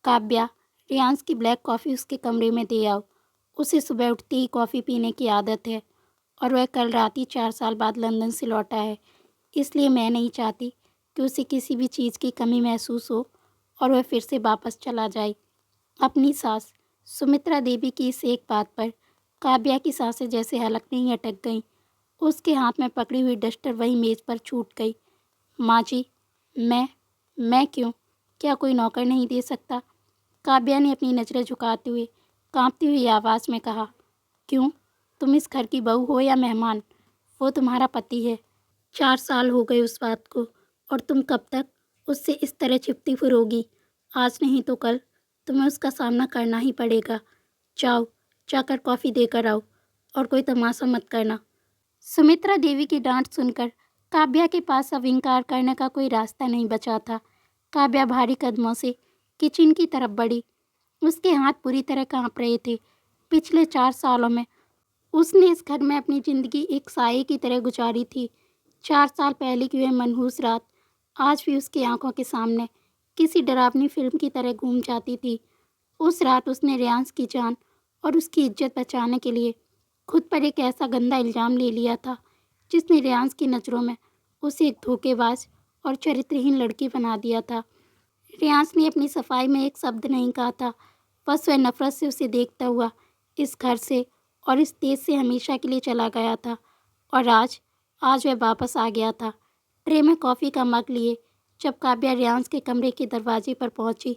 काव्या, रियांस की black coffee उसके कमरे में दे आओ। उसे सुबह उठते ही कॉफ़ी पीने की आदत है और वह कल रात ही 4 साल बाद लंदन से लौटा है। इसलिए मैं नहीं चाहती कि उसे किसी भी चीज़ की कमी महसूस हो और वह फिर से वापस चला जाए। अपनी सास सुमित्रा देवी की इस एक बात पर काव्या की सांसें जैसे हलक नहीं अटक गईं। उसके हाथ में पकड़ी हुई डस्टर वही मेज़ पर छूट गई। माँ जी, मैं क्यों? क्या कोई नौकर नहीं दे सकता? काव्या ने अपनी नज़रें झुकाते हुए कांपती हुई आवाज़ में कहा। क्यों? तुम इस घर की बहू हो या मेहमान? वो तुम्हारा पति है। 4 साल हो गए उस बात को, और तुम कब तक उससे इस तरह छिपती फिरोगी? आज नहीं तो कल तुम्हें उसका सामना करना ही पड़ेगा। जाओ, जाकर कॉफ़ी देकर आओ, और कोई तमाशा मत करना। सुमित्रा देवी की डांट सुनकर काव्या के पास अब इनकार करने का कोई रास्ता नहीं बचा था। काव्या भारी कदमों से किचन की तरफ बढ़ी। उसके हाथ पूरी तरह कांप रहे थे। पिछले 4 सालों में उसने इस घर में अपनी ज़िंदगी एक साये की तरह गुजारी थी। 4 साल पहले की वह मनहूस रात आज भी उसकी आंखों के सामने किसी डरावनी फिल्म की तरह घूम जाती थी। उस रात उसने रियांस की जान और उसकी इज्जत बचाने के लिए खुद पर एक ऐसा गंदा इल्ज़ाम ले लिया था जिसने रियांस की नज़रों में उसे एक धोखेबाज और चरित्रहीन लड़की बना दिया था। रियांस ने अपनी सफाई में एक शब्द नहीं कहा था। बस वह नफरत से उसे देखता हुआ इस घर से और इस देश से हमेशा के लिए चला गया था। और आज आज वह वापस आ गया था, ट्रे में कॉफ़ी का मग लिए। जब काव्या रियांस के कमरे के दरवाजे पर पहुंची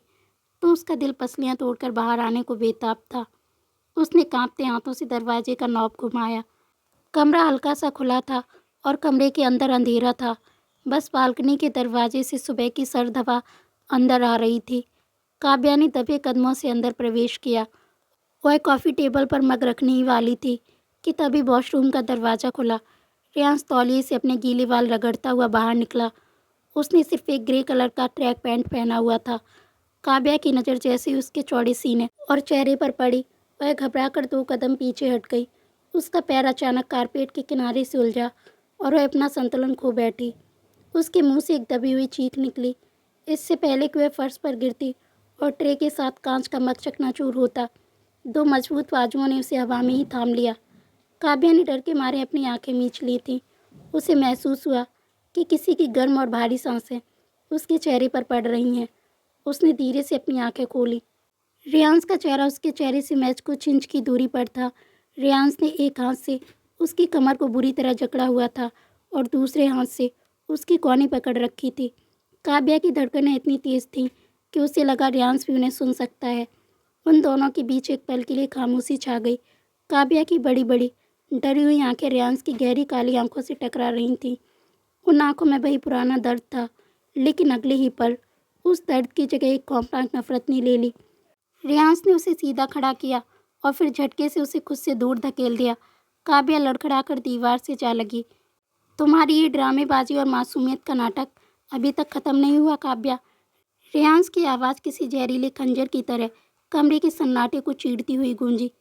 तो उसका दिल पसलियां तोड़कर बाहर आने को बेताब था। उसने कांपते हाथों से दरवाजे का नॉब घुमाया। कमरा हल्का सा खुला था और कमरे के अंदर अंधेरा था। बस बालकनी के दरवाजे से सुबह की सर्द हवा अंदर आ रही थी। काव्या ने दबे कदमों से अंदर प्रवेश किया। वह कॉफ़ी टेबल पर मग रखने ही वाली थी कि तभी वॉशरूम का दरवाज़ा खुला। रियांस तौलिए से अपने गीले बाल रगड़ता हुआ बाहर निकला। उसने सिर्फ एक ग्रे कलर का ट्रैक पैंट पहना हुआ था। काव्या की नज़र जैसे ही उसके चौड़े सीने और चेहरे पर पड़ी, वह घबराकर 2 कदम पीछे हट गई। उसका पैर अचानक कारपेट के किनारे से उलझा और वह अपना संतुलन खो बैठी। उसके मुंह से एक दबी हुई चीख निकली। इससे पहले कि वह फर्श पर गिरती और ट्रे के साथ कांच का मग चकनाचूर होता, 2 मजबूत बाजुओं ने उसे हवा में ही थाम लिया। काव्या ने डर के मारे अपनी आंखें मींच ली थीं। उसे महसूस हुआ कि किसी की गर्म और भारी सांसें उसके चेहरे पर पड़ रही हैं। उसने धीरे से अपनी आंखें खोली। रियांस का चेहरा उसके चेहरे से महज कुछ इंच की दूरी पर था। रियांस ने एक हाथ से उसकी कमर को बुरी तरह जकड़ा हुआ था और दूसरे हाथ से उसकी कौनी पकड़ रखी थी। काव्या की धड़कनें इतनी तेज थीं कि उसे लगा रियांस भी उन्हें सुन सकता है। उन दोनों के बीच एक पल के लिए खामोशी छा गई। काव्या की बड़ी बड़ी डरी हुई आंखें रियांस की गहरी काली आंखों से टकरा रही थीं। उन आंखों में वही पुराना दर्द था, लेकिन अगले ही पल उस दर्द की जगह एक खौफनाक नफरत ने ले ली। रियांस ने उसे सीधा खड़ा किया और फिर झटके से उसे खुद से दूर धकेल दिया। काव्या लड़खड़ाकर दीवार से जा लगी। तुम्हारी ये ड्रामेबाजी और मासूमियत का नाटक अभी तक खत्म नहीं हुआ काव्या। रियांस की आवाज़ किसी जहरीले खंजर की तरह कमरे के सन्नाटे को चीरती हुई गूंजी।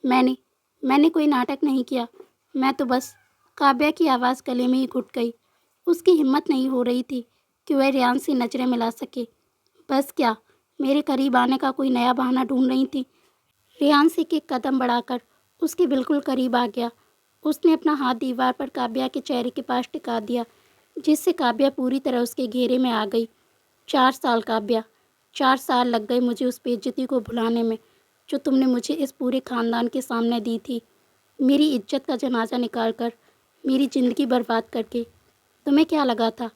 मैंने मैंने कोई नाटक नहीं किया। मैं तो बस। काव्या की आवाज़ गले में ही घुट गई। उसकी हिम्मत नहीं हो रही थी कि वह रियांस से नजरें मिला सके। बस क्या, मेरे करीब आने का कोई नया बहाना ढूंढ रही थी? रियांस एक कदम बढ़ाकर उसके बिल्कुल करीब आ गया। उसने अपना हाथ दीवार पर काव्या के चेहरे के पास टिका दिया, जिससे काव्या पूरी तरह उसके घेरे में आ गई। 4 साल काव्या, 4 साल लग गए मुझे उस बेइज्जती को भुलाने में जो तुमने मुझे इस पूरे खानदान के सामने दी थी। मेरी इज्जत का जनाजा निकाल कर, मेरी ज़िंदगी बर्बाद करके। तुम्हें क्या लगा था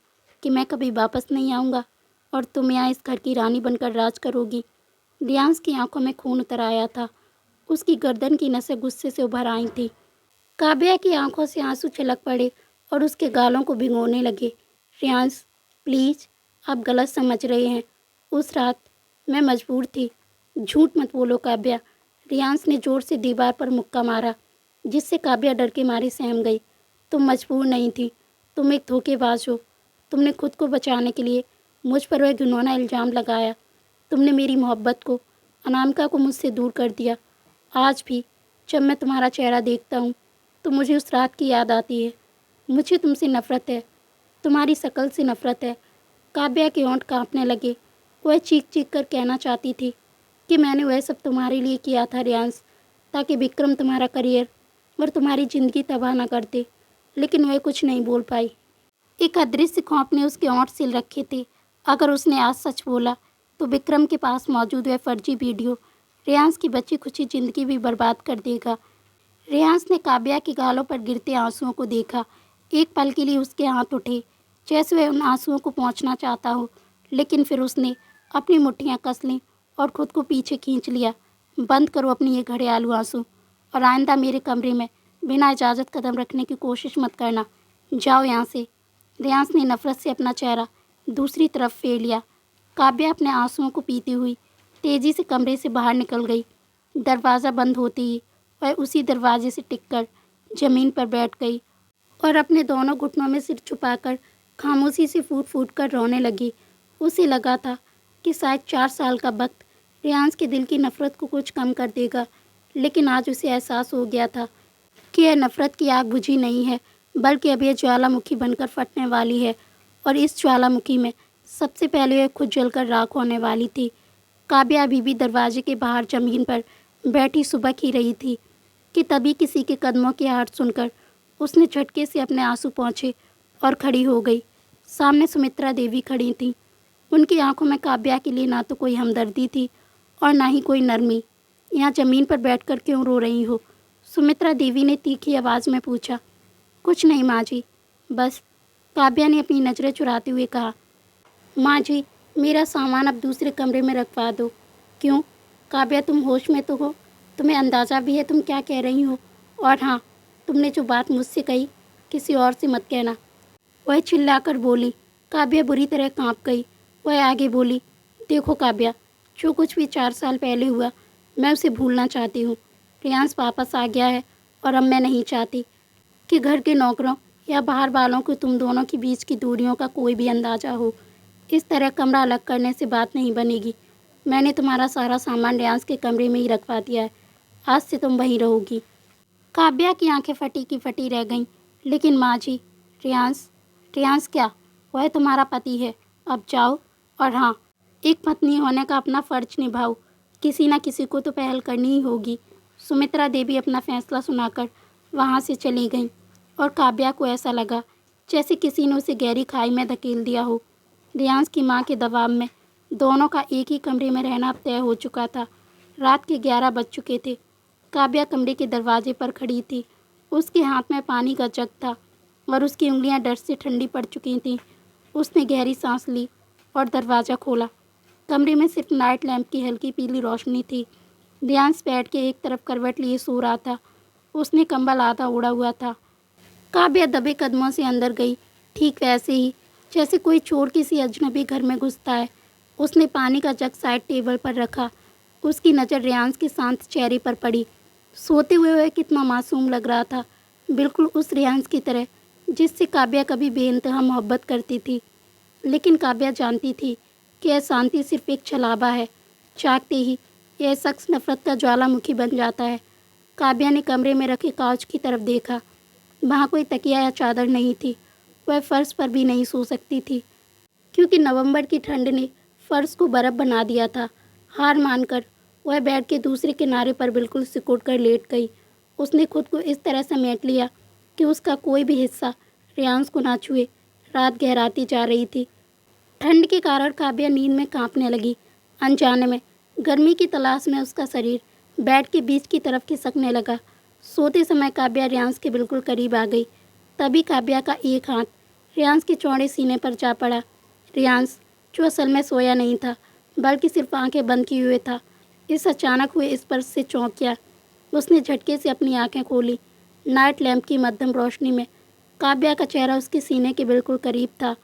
कि मैं कभी वापस नहीं आऊँगा और तुम यहाँ इस घर की रानी बनकर राज करोगी? रियांस की आंखों में खून उतर आया था। उसकी गर्दन की नसें गुस्से से उभर आई थी। काव्या की आंखों से आंसू छलक पड़े और उसके गालों को भिगोने लगे। रियांस, प्लीज़, आप गलत समझ रहे हैं। उस रात मैं मजबूर थी। झूठ मत बोलो काव्या। रियांस ने जोर से दीवार पर मुक्का मारा, जिससे काव्या डर के मारे सहम गई। तुम मजबूर नहीं थी, तुम एक धोखेबाज हो। तुमने खुद को बचाने के लिए मुझ पर वह घिनौना इल्ज़ाम लगाया। तुमने मेरी मोहब्बत को, अनामिका को मुझसे दूर कर दिया। आज भी जब मैं तुम्हारा चेहरा देखता हूँ तो मुझे उस रात की याद आती है। मुझे तुमसे नफ़रत है, तुम्हारी शक्ल से नफ़रत है। काव्या के होंठ कांपने लगे। वह चीख चीख कर कहना चाहती थी कि मैंने वह सब तुम्हारे लिए किया था रियांस, ताकि विक्रम तुम्हारा करियर और तुम्हारी ज़िंदगी तबाह ना करते, लेकिन वह कुछ नहीं बोल पाई। एक अदृश्य खौफ ने उसके होंठ सिल रखे थे। अगर उसने आज सच बोला तो विक्रम के पास मौजूद वह फर्जी वीडियो रियांस की बची खुची ज़िंदगी भी बर्बाद कर देगा। रियांस ने काव्या के गालों पर गिरते आंसुओं को देखा। एक पल के लिए उसके हाथ उठे जैसे वह उन आंसुओं को पोंछना चाहता हो, लेकिन फिर उसने अपनी मुट्ठियां कस लीं और खुद को पीछे खींच लिया। बंद करो अपनी ये घड़ियालू आंसू और आइंदा मेरे कमरे में बिना इजाज़त कदम रखने की कोशिश मत करना। जाओ यहाँ से। रियांस ने नफरत से अपना चेहरा दूसरी तरफ फेर लिया। काव्या अपने आंसुओं को पीती हुई तेज़ी से कमरे से बाहर निकल गई। दरवाज़ा बंद होते ही वह उसी दरवाजे से टिककर ज़मीन पर बैठ गई और अपने दोनों घुटनों में सिर छुपाकर खामोशी से फूट फूट कर रोने लगी। उसे लगा था कि शायद 4 साल का वक्त रियांस के दिल की नफ़रत को कुछ कम कर देगा, लेकिन आज उसे एहसास हो गया था कि यह नफ़रत की आग बुझी नहीं है, बल्कि अब यह ज्वालामुखी बनकर फटने वाली है और इस ज्वालामुखी में सबसे पहले वह खुद जलकर राख होने वाली थी। काव्या अभी भी दरवाजे के बाहर ज़मीन पर बैठी सुबह ही रही थी कि तभी किसी के कदमों की आहट सुनकर उसने झटके से अपने आंसू पोंछे और खड़ी हो गई। सामने सुमित्रा देवी खड़ी थीं। उनकी आंखों में काव्या के लिए ना तो कोई हमदर्दी थी और ना ही कोई नरमी। यहाँ ज़मीन पर बैठकर क्यों रो रही हो? सुमित्रा देवी ने तीखी आवाज़ में पूछा। कुछ नहीं माँ जी, बस, काव्या ने अपनी नज़रें चुराते हुए कहा। माँ जी, मेरा सामान अब दूसरे कमरे में रखवा दो। क्यों काव्या, तुम होश में तो हो? तुम्हें अंदाज़ा भी है तुम क्या कह रही हो? और हाँ, तुमने जो बात मुझसे कही किसी और से मत कहना। वह चिल्लाकर बोली। काव्या बुरी तरह कांप गई। वह आगे बोली, देखो काव्या, जो कुछ भी 4 साल पहले हुआ मैं उसे भूलना चाहती हूँ। रियांस वापस आ गया है और अब मैं नहीं चाहती कि घर के नौकरों या बाहर वालों को तुम दोनों के बीच की दूरियों का कोई भी अंदाज़ा हो। इस तरह कमरा अलग करने से बात नहीं बनेगी। मैंने तुम्हारा सारा सामान रियांस के कमरे में ही रखवा दिया है। आज से तुम वहीं रहोगी। काव्या की आंखें फटी की फटी रह गईं। लेकिन माँ जी, रियांस क्या? वह तुम्हारा पति है। अब जाओ और हाँ, एक पत्नी होने का अपना फ़र्ज निभाओ। किसी न किसी को तो पहल करनी ही होगी। सुमित्रा देवी अपना फैसला सुनाकर वहाँ से चली गईं और काव्या को ऐसा लगा जैसे किसी ने उसे गहरी खाई में धकेल दिया हो। रियांस की माँ के दबाव में दोनों का एक ही कमरे में रहना अब तय हो चुका था। रात के 11 बज चुके थे। काव्या कमरे के दरवाजे पर खड़ी थी। उसके हाथ में पानी का जग था और उसकी उंगलियां डर से ठंडी पड़ चुकी थीं। उसने गहरी सांस ली और दरवाज़ा खोला। कमरे में सिर्फ नाइट लैंप की हल्की पीली रोशनी थी। रियांस बेड के एक तरफ करवट लिए सो रहा था। उसने कंबल आधा ओढ़ा हुआ था। काव्या दबे कदमों से अंदर गई, ठीक वैसे ही जैसे कोई चोर किसी अजनबी घर में घुसता है। उसने पानी का जग साइड टेबल पर रखा। उसकी नज़र रियांस के शांत चेहरे पर पड़ी। सोते हुए वह कितना मासूम लग रहा था, बिल्कुल उस रियांस की तरह जिससे काव्या कभी बेइंतहा मोहब्बत करती थी। लेकिन काव्या जानती थी कि यह शांति सिर्फ एक छलावा है। जागते ही यह शख्स नफरत का ज्वालामुखी बन जाता है। काव्या ने कमरे में रखे काउच की तरफ देखा। वहाँ कोई तकिया या चादर नहीं थी। वह फर्श पर भी नहीं सो सकती थी क्योंकि नवंबर की ठंड ने फर्श को बर्फ़ बना दिया था। हार मानकर वह बेड के दूसरे किनारे पर बिल्कुल सिकुड़ कर लेट गई। उसने खुद को इस तरह समेट लिया कि उसका कोई भी हिस्सा रियांस को ना छुए। रात गहराती जा रही थी। ठंड के कारण काव्या नींद में कांपने लगी। अनजाने में गर्मी की तलाश में उसका शरीर बेड के बीच की तरफ खिसकने लगा। सोते समय काव्या रियांस के बिल्कुल करीब आ गई। तभी काव्या का एक हाथ रियांस के चौड़े सीने पर जा पड़ा। रियांस, जो असल में सोया नहीं था बल्कि सिर्फ आंखें बंद किए हुए था, इस अचानक हुए स्पर्श से चौंक गया। उसने झटके से अपनी आंखें खोली। नाइट लैंप की मध्यम रोशनी में काव्या का चेहरा उसके सीने के बिल्कुल करीब था।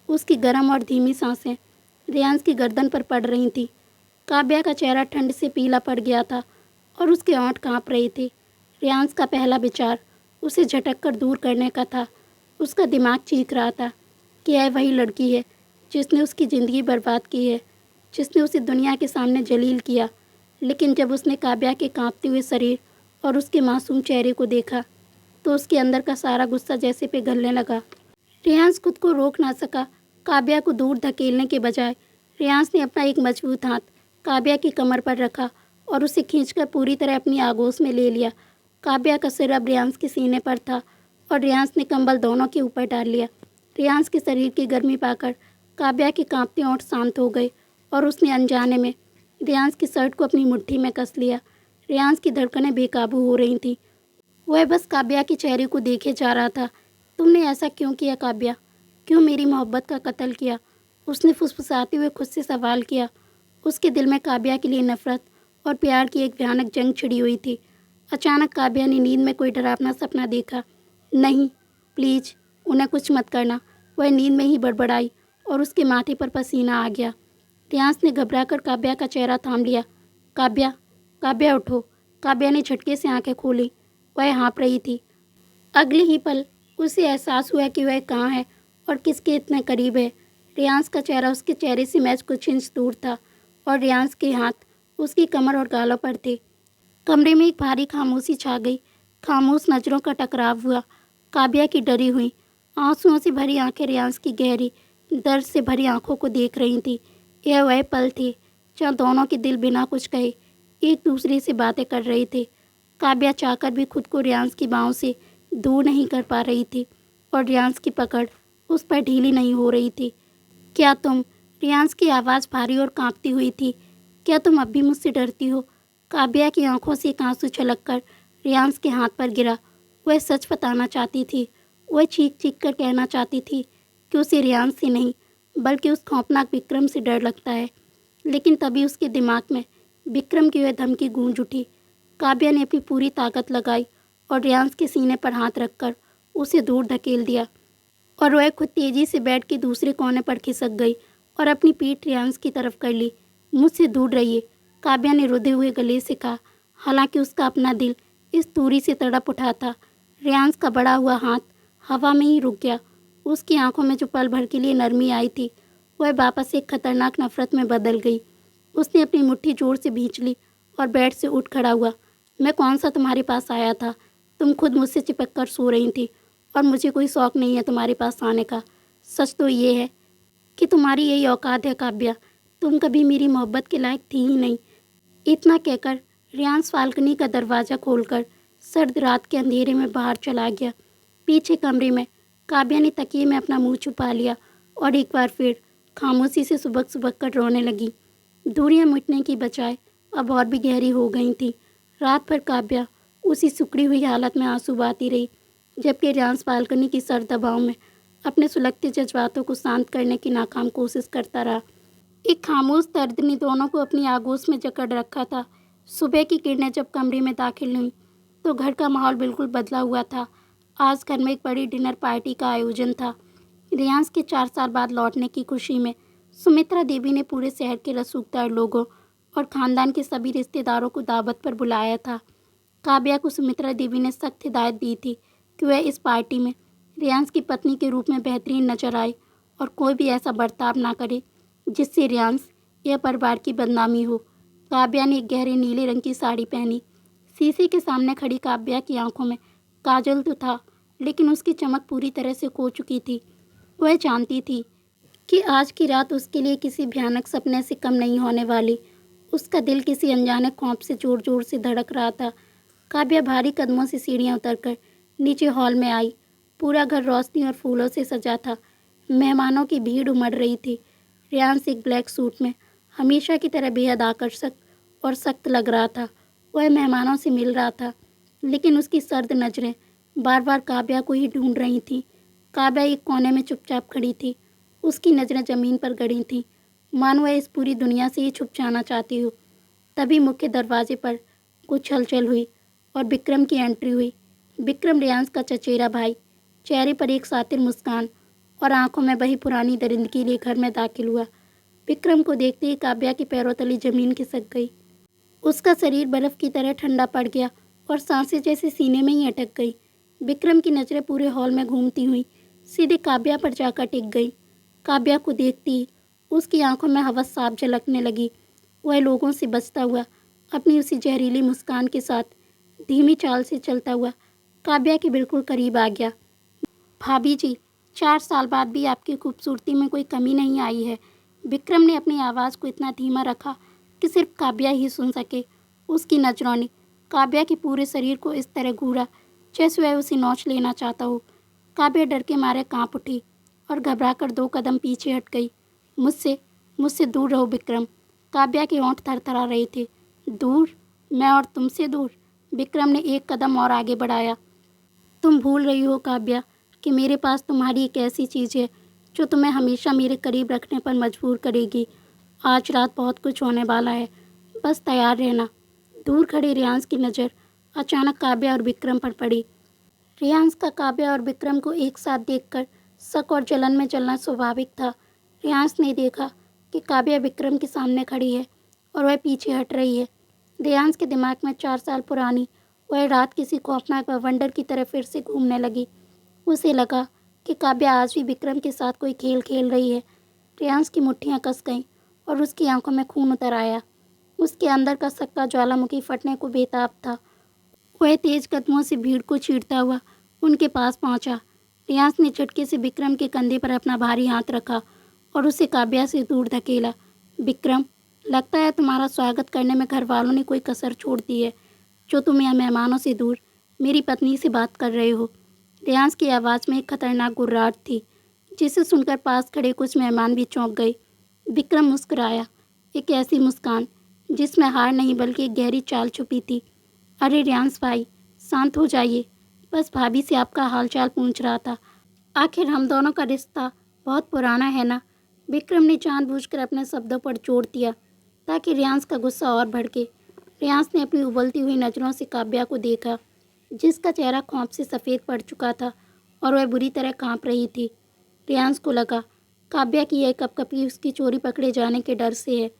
उसकी गर्म और धीमी सांसें रियांस की गर्दन पर पड़ रही थीं। काव्या का चेहरा ठंड से पीला पड़ गया था और उसके होंठ कांप रहे थे। रियांस का पहला विचार उसे झटक कर दूर करने का था। उसका दिमाग चीख रहा था कि यह वही लड़की है जिसने उसकी ज़िंदगी बर्बाद की है, जिसने उसे दुनिया के सामने जलील किया। लेकिन जब उसने काव्या के कांपते हुए शरीर और उसके मासूम चेहरे को देखा तो उसके अंदर का सारा गुस्सा जैसे पिघलने लगा। रियांस खुद को रोक ना सका। काव्या को दूर धकेलने के बजाय रियांस ने अपना एक मजबूत हाथ काव्या की कमर पर रखा और उसे खींचकर पूरी तरह अपनी आगोश में ले लिया। काव्या का सिर अब रियांस के सीने पर था और रियांस ने कंबल दोनों के ऊपर डाल लिया। रियांस के शरीर की गर्मी पाकर काव्या के कांपते होंठ शांत हो गए और उसने अनजाने में रियांस की शर्ट को अपनी मुट्ठी में कस लिया। रियांस की धड़कनें बेकाबू हो रही थीं। वह बस काव्या के चेहरे को देखे जा रहा था। तुमने ऐसा क्यों किया काव्या? क्यों मेरी मोहब्बत का कत्ल किया? उसने फुसफुसाते हुए खुद से सवाल किया। उसके दिल में काव्या के लिए नफरत और प्यार की एक भयानक जंग छिड़ी हुई थी। अचानक काव्या ने नींद में कोई डरावना सपना देखा। नहीं, प्लीज उन्हें कुछ मत करना, वह नींद में ही बड़बड़ाई और उसके माथे पर पसीना आ गया। रियांस ने घबराकर काव्या का चेहरा थाम लिया। काव्या, काव्या उठो। काव्या ने झटके से आंखें खोली। वह हाँफ रही थी। अगले ही पल उसे एहसास हुआ कि वह कहाँ है और किसके इतने करीब है। रियांस का चेहरा उसके चेहरे से महज कुछ इंच दूर था और रियांस के हाथ उसकी कमर और गालों पर थे। कमरे में एक भारी खामोशी छा गई। खामोश नज़रों का टकराव हुआ। काव्या की डरी हुई, आंसुओं से भरी आंखें रियांस की गहरी, दर्द से भरी आंखों को देख रही थी। यह वह पल थे जहाँ दोनों के दिल बिना कुछ कहे एक दूसरे से बातें कर रहे थे। काव्या चाहकर भी खुद को रियांस की बाहों से दूर नहीं कर पा रही थी और रियांस की पकड़ उस पर ढीली नहीं हो रही थी। क्या तुम? रियांस की आवाज़ भारी और कांपती हुई थी। क्या तुम अब भी मुझसे डरती हो? काव्या की आंखों से एक आंसू छलककर रियांस के हाथ पर गिरा। वह सच बताना चाहती थी। वह चीख चीख कर कहना चाहती थी कि उसे रियांस से नहीं बल्कि उस खौफनाक विक्रम से डर लगता है। लेकिन तभी उसके दिमाग में विक्रम की वह धमकी गूंज उठी। काव्या ने अपनी पूरी ताकत लगाई और रियांस के सीने पर हाथ रखकर उसे दूर धकेल दिया और वह खुद तेजी से बेड के दूसरे कोने पर खिसक गई और अपनी पीठ रियांस की तरफ कर ली। मुझसे दूर रहिए, काव्या ने रुधे हुए गले से कहा। हालांकि उसका अपना दिल इस दूरी से तड़प उठा था। रियांस का बढ़ा हुआ हाथ हवा में ही रुक गया। उसकी आंखों में जो पल भर के लिए नरमी आई थी वह वापस एक खतरनाक नफरत में बदल गई। उसने अपनी मुट्ठी जोर से भींच ली और बेड से उठ खड़ा हुआ। मैं कौन सा तुम्हारे पास आया था? तुम खुद मुझसे चिपक कर सो रही थी और मुझे कोई शौक़ नहीं है तुम्हारे पास आने का। सच तो ये है कि तुम्हारी यही औकात है काव्या। तुम कभी मेरी मोहब्बत के लायक थी ही नहीं। इतना कहकर रियांस बालकनी का दरवाज़ा खोलकर सर्द रात के अंधेरे में बाहर चला गया। पीछे कमरे में काव्या ने तकिए में अपना मुंह छुपा लिया और एक बार फिर खामोशी से सुबक सुबक कर रोने लगी। दूरियां मिटने की बजाय अब और भी गहरी हो गई थी। रात भर काव्या उसी सुकड़ी हुई हालत में आंसू बहाती रही, जबकि रियांस बालकनी की सर्द हवाओं में अपने सुलगते जज्बातों को शांत करने की नाकाम कोशिश करता रहा। एक खामोश दर्द ने दोनों को अपनी आगोश में जकड़ रखा था। सुबह की किरणें जब कमरे में दाखिल हुईं तो घर का माहौल बिल्कुल बदला हुआ था। आज घर में एक बड़ी डिनर पार्टी का आयोजन था। रियांस के 4 साल बाद लौटने की खुशी में सुमित्रा देवी ने पूरे शहर के रसूखदार लोगों और ख़ानदान के सभी रिश्तेदारों को दावत पर बुलाया था। काव्या को सुमित्रा देवी ने सख्त हिदायत दी थी कि वह इस पार्टी में रियांस की पत्नी के रूप में बेहतरीन नजर आए और कोई भी ऐसा बर्ताव ना करे जिससे रियांस या परिवार की बदनामी हो। काव्या ने एक गहरे नीले रंग की साड़ी पहनी। शीशे के सामने खड़ी काव्या की आंखों में काजल तो था, लेकिन उसकी चमक पूरी तरह से खो चुकी थी। वह जानती थी कि आज की रात उसके लिए किसी भयानक सपने से कम नहीं होने वाली। उसका दिल किसी अनजाने खौफ से जोर जोर से धड़क रहा था। काव्या भारी कदमों से सीढ़ियाँ उतरकर नीचे हॉल में आई। पूरा घर रोशनी और फूलों से सजा था। मेहमानों की भीड़ उमड़ रही थी। रियांस एक ब्लैक सूट में हमेशा की तरह बेहद आकर्षक और सख्त लग रहा था। वह मेहमानों से मिल रहा था, लेकिन उसकी सर्द नज़रें बार बार काव्या को ही ढूंढ रही थीं। काव्या एक कोने में चुपचाप खड़ी थी। उसकी नज़रें ज़मीन पर गड़ी थीं, मानो वह इस पूरी दुनिया से ही छुप जाना चाहती हो। तभी मुख्य दरवाजे पर कुछ हलचल हुई और विक्रम की एंट्री हुई। विक्रम रियांस का चचेरा भाई, चेहरे पर एक सातिर मुस्कान और आंखों में वही पुरानी दरिंदगी लिए घर में दाखिल हुआ। विक्रम को देखते ही काव्या के पैरों तले जमीन खिसक गई। उसका शरीर बर्फ की तरह ठंडा पड़ गया और सांसें जैसे सीने में ही अटक गई। विक्रम की नज़रें पूरे हॉल में घूमती हुई सीधे काव्या पर जाकर टिक गई। काव्या को देखती ही उसकी आंखों में हवस साफ झलकने लगी। वह लोगों से बचता हुआ अपनी उसी जहरीली मुस्कान के साथ धीमी चाल से चलता हुआ काव्या के बिल्कुल करीब आ गया। भाभी जी, 4 साल बाद भी आपकी खूबसूरती में कोई कमी नहीं आई है। विक्रम ने अपनी आवाज़ को इतना धीमा रखा कि सिर्फ काव्या ही सुन सके। उसकी नज़रों ने काव्या के पूरे शरीर को इस तरह घूरा जैसे वह उसे नोच लेना चाहता हो। काव्या डर के मारे कांप उठी और घबराकर 2 कदम पीछे हट गई। मुझसे मुझसे दूर रहो विक्रम। काव्या के होंठ थरथरा रहे थे। दूर? मैं और तुमसे दूर? विक्रम ने 1 कदम और आगे बढ़ाया। तुम भूल रही हो काव्या कि मेरे पास तुम्हारी एक ऐसी चीज़ है जो तुम्हें हमेशा मेरे करीब रखने पर मजबूर करेगी। आज रात बहुत कुछ होने वाला है, बस तैयार रहना। दूर खड़े रियांश की नज़र अचानक काव्या और विक्रम पर पड़ी। रियांश का काव्या और विक्रम को एक साथ देखकर शक और जलन में चलना स्वाभाविक था। रियांश ने देखा कि काव्या विक्रम के सामने खड़ी है और वह पीछे हट रही है। रियांश के दिमाग में 4 साल पुरानी वह रात किसी खौफनाक बवंडर की तरह फिर से घूमने लगी। उसे लगा कि काव्या आज भी विक्रम के साथ कोई खेल खेल रही है। रियांश की मुट्ठियां कस गईं और उसकी आंखों में खून उतर आया। उसके अंदर का सक्का ज्वालामुखी फटने को बेताब था। वह तेज कदमों से भीड़ को चीरता हुआ उनके पास पहुंचा। रियांश ने झटके से विक्रम के कंधे पर अपना भारी हाथ रखा और उसे काव्या से दूर धकेला। विक्रम, लगता है तुम्हारा स्वागत करने में घर वालों ने कोई कसर छोड़ दी है, जो तुम यहाँ मेहमानों से दूर मेरी पत्नी से बात कर रहे हो। रियांश की आवाज़ में एक खतरनाक गुर्राहट थी, जिसे सुनकर पास खड़े कुछ मेहमान भी चौंक गए। विक्रम मुस्कुराया, एक ऐसी मुस्कान जिसमें हार नहीं बल्कि एक गहरी चाल छुपी थी। अरे रियांश भाई, शांत हो जाइए, बस भाभी से आपका हालचाल पूछ रहा था। आखिर हम दोनों का रिश्ता बहुत पुराना है ना। विक्रम ने जानबूझकर अपने शब्दों पर जोर दिया ताकि रियांश का गुस्सा और भड़के। रियांश ने अपनी उबलती हुई नज़रों से काव्या को देखा, जिसका चेहरा खौफ से सफ़ेद पड़ चुका था और वह बुरी तरह कांप रही थी। रियांश को लगा काव्या की यह कपकपी उसकी चोरी पकड़े जाने के डर से है,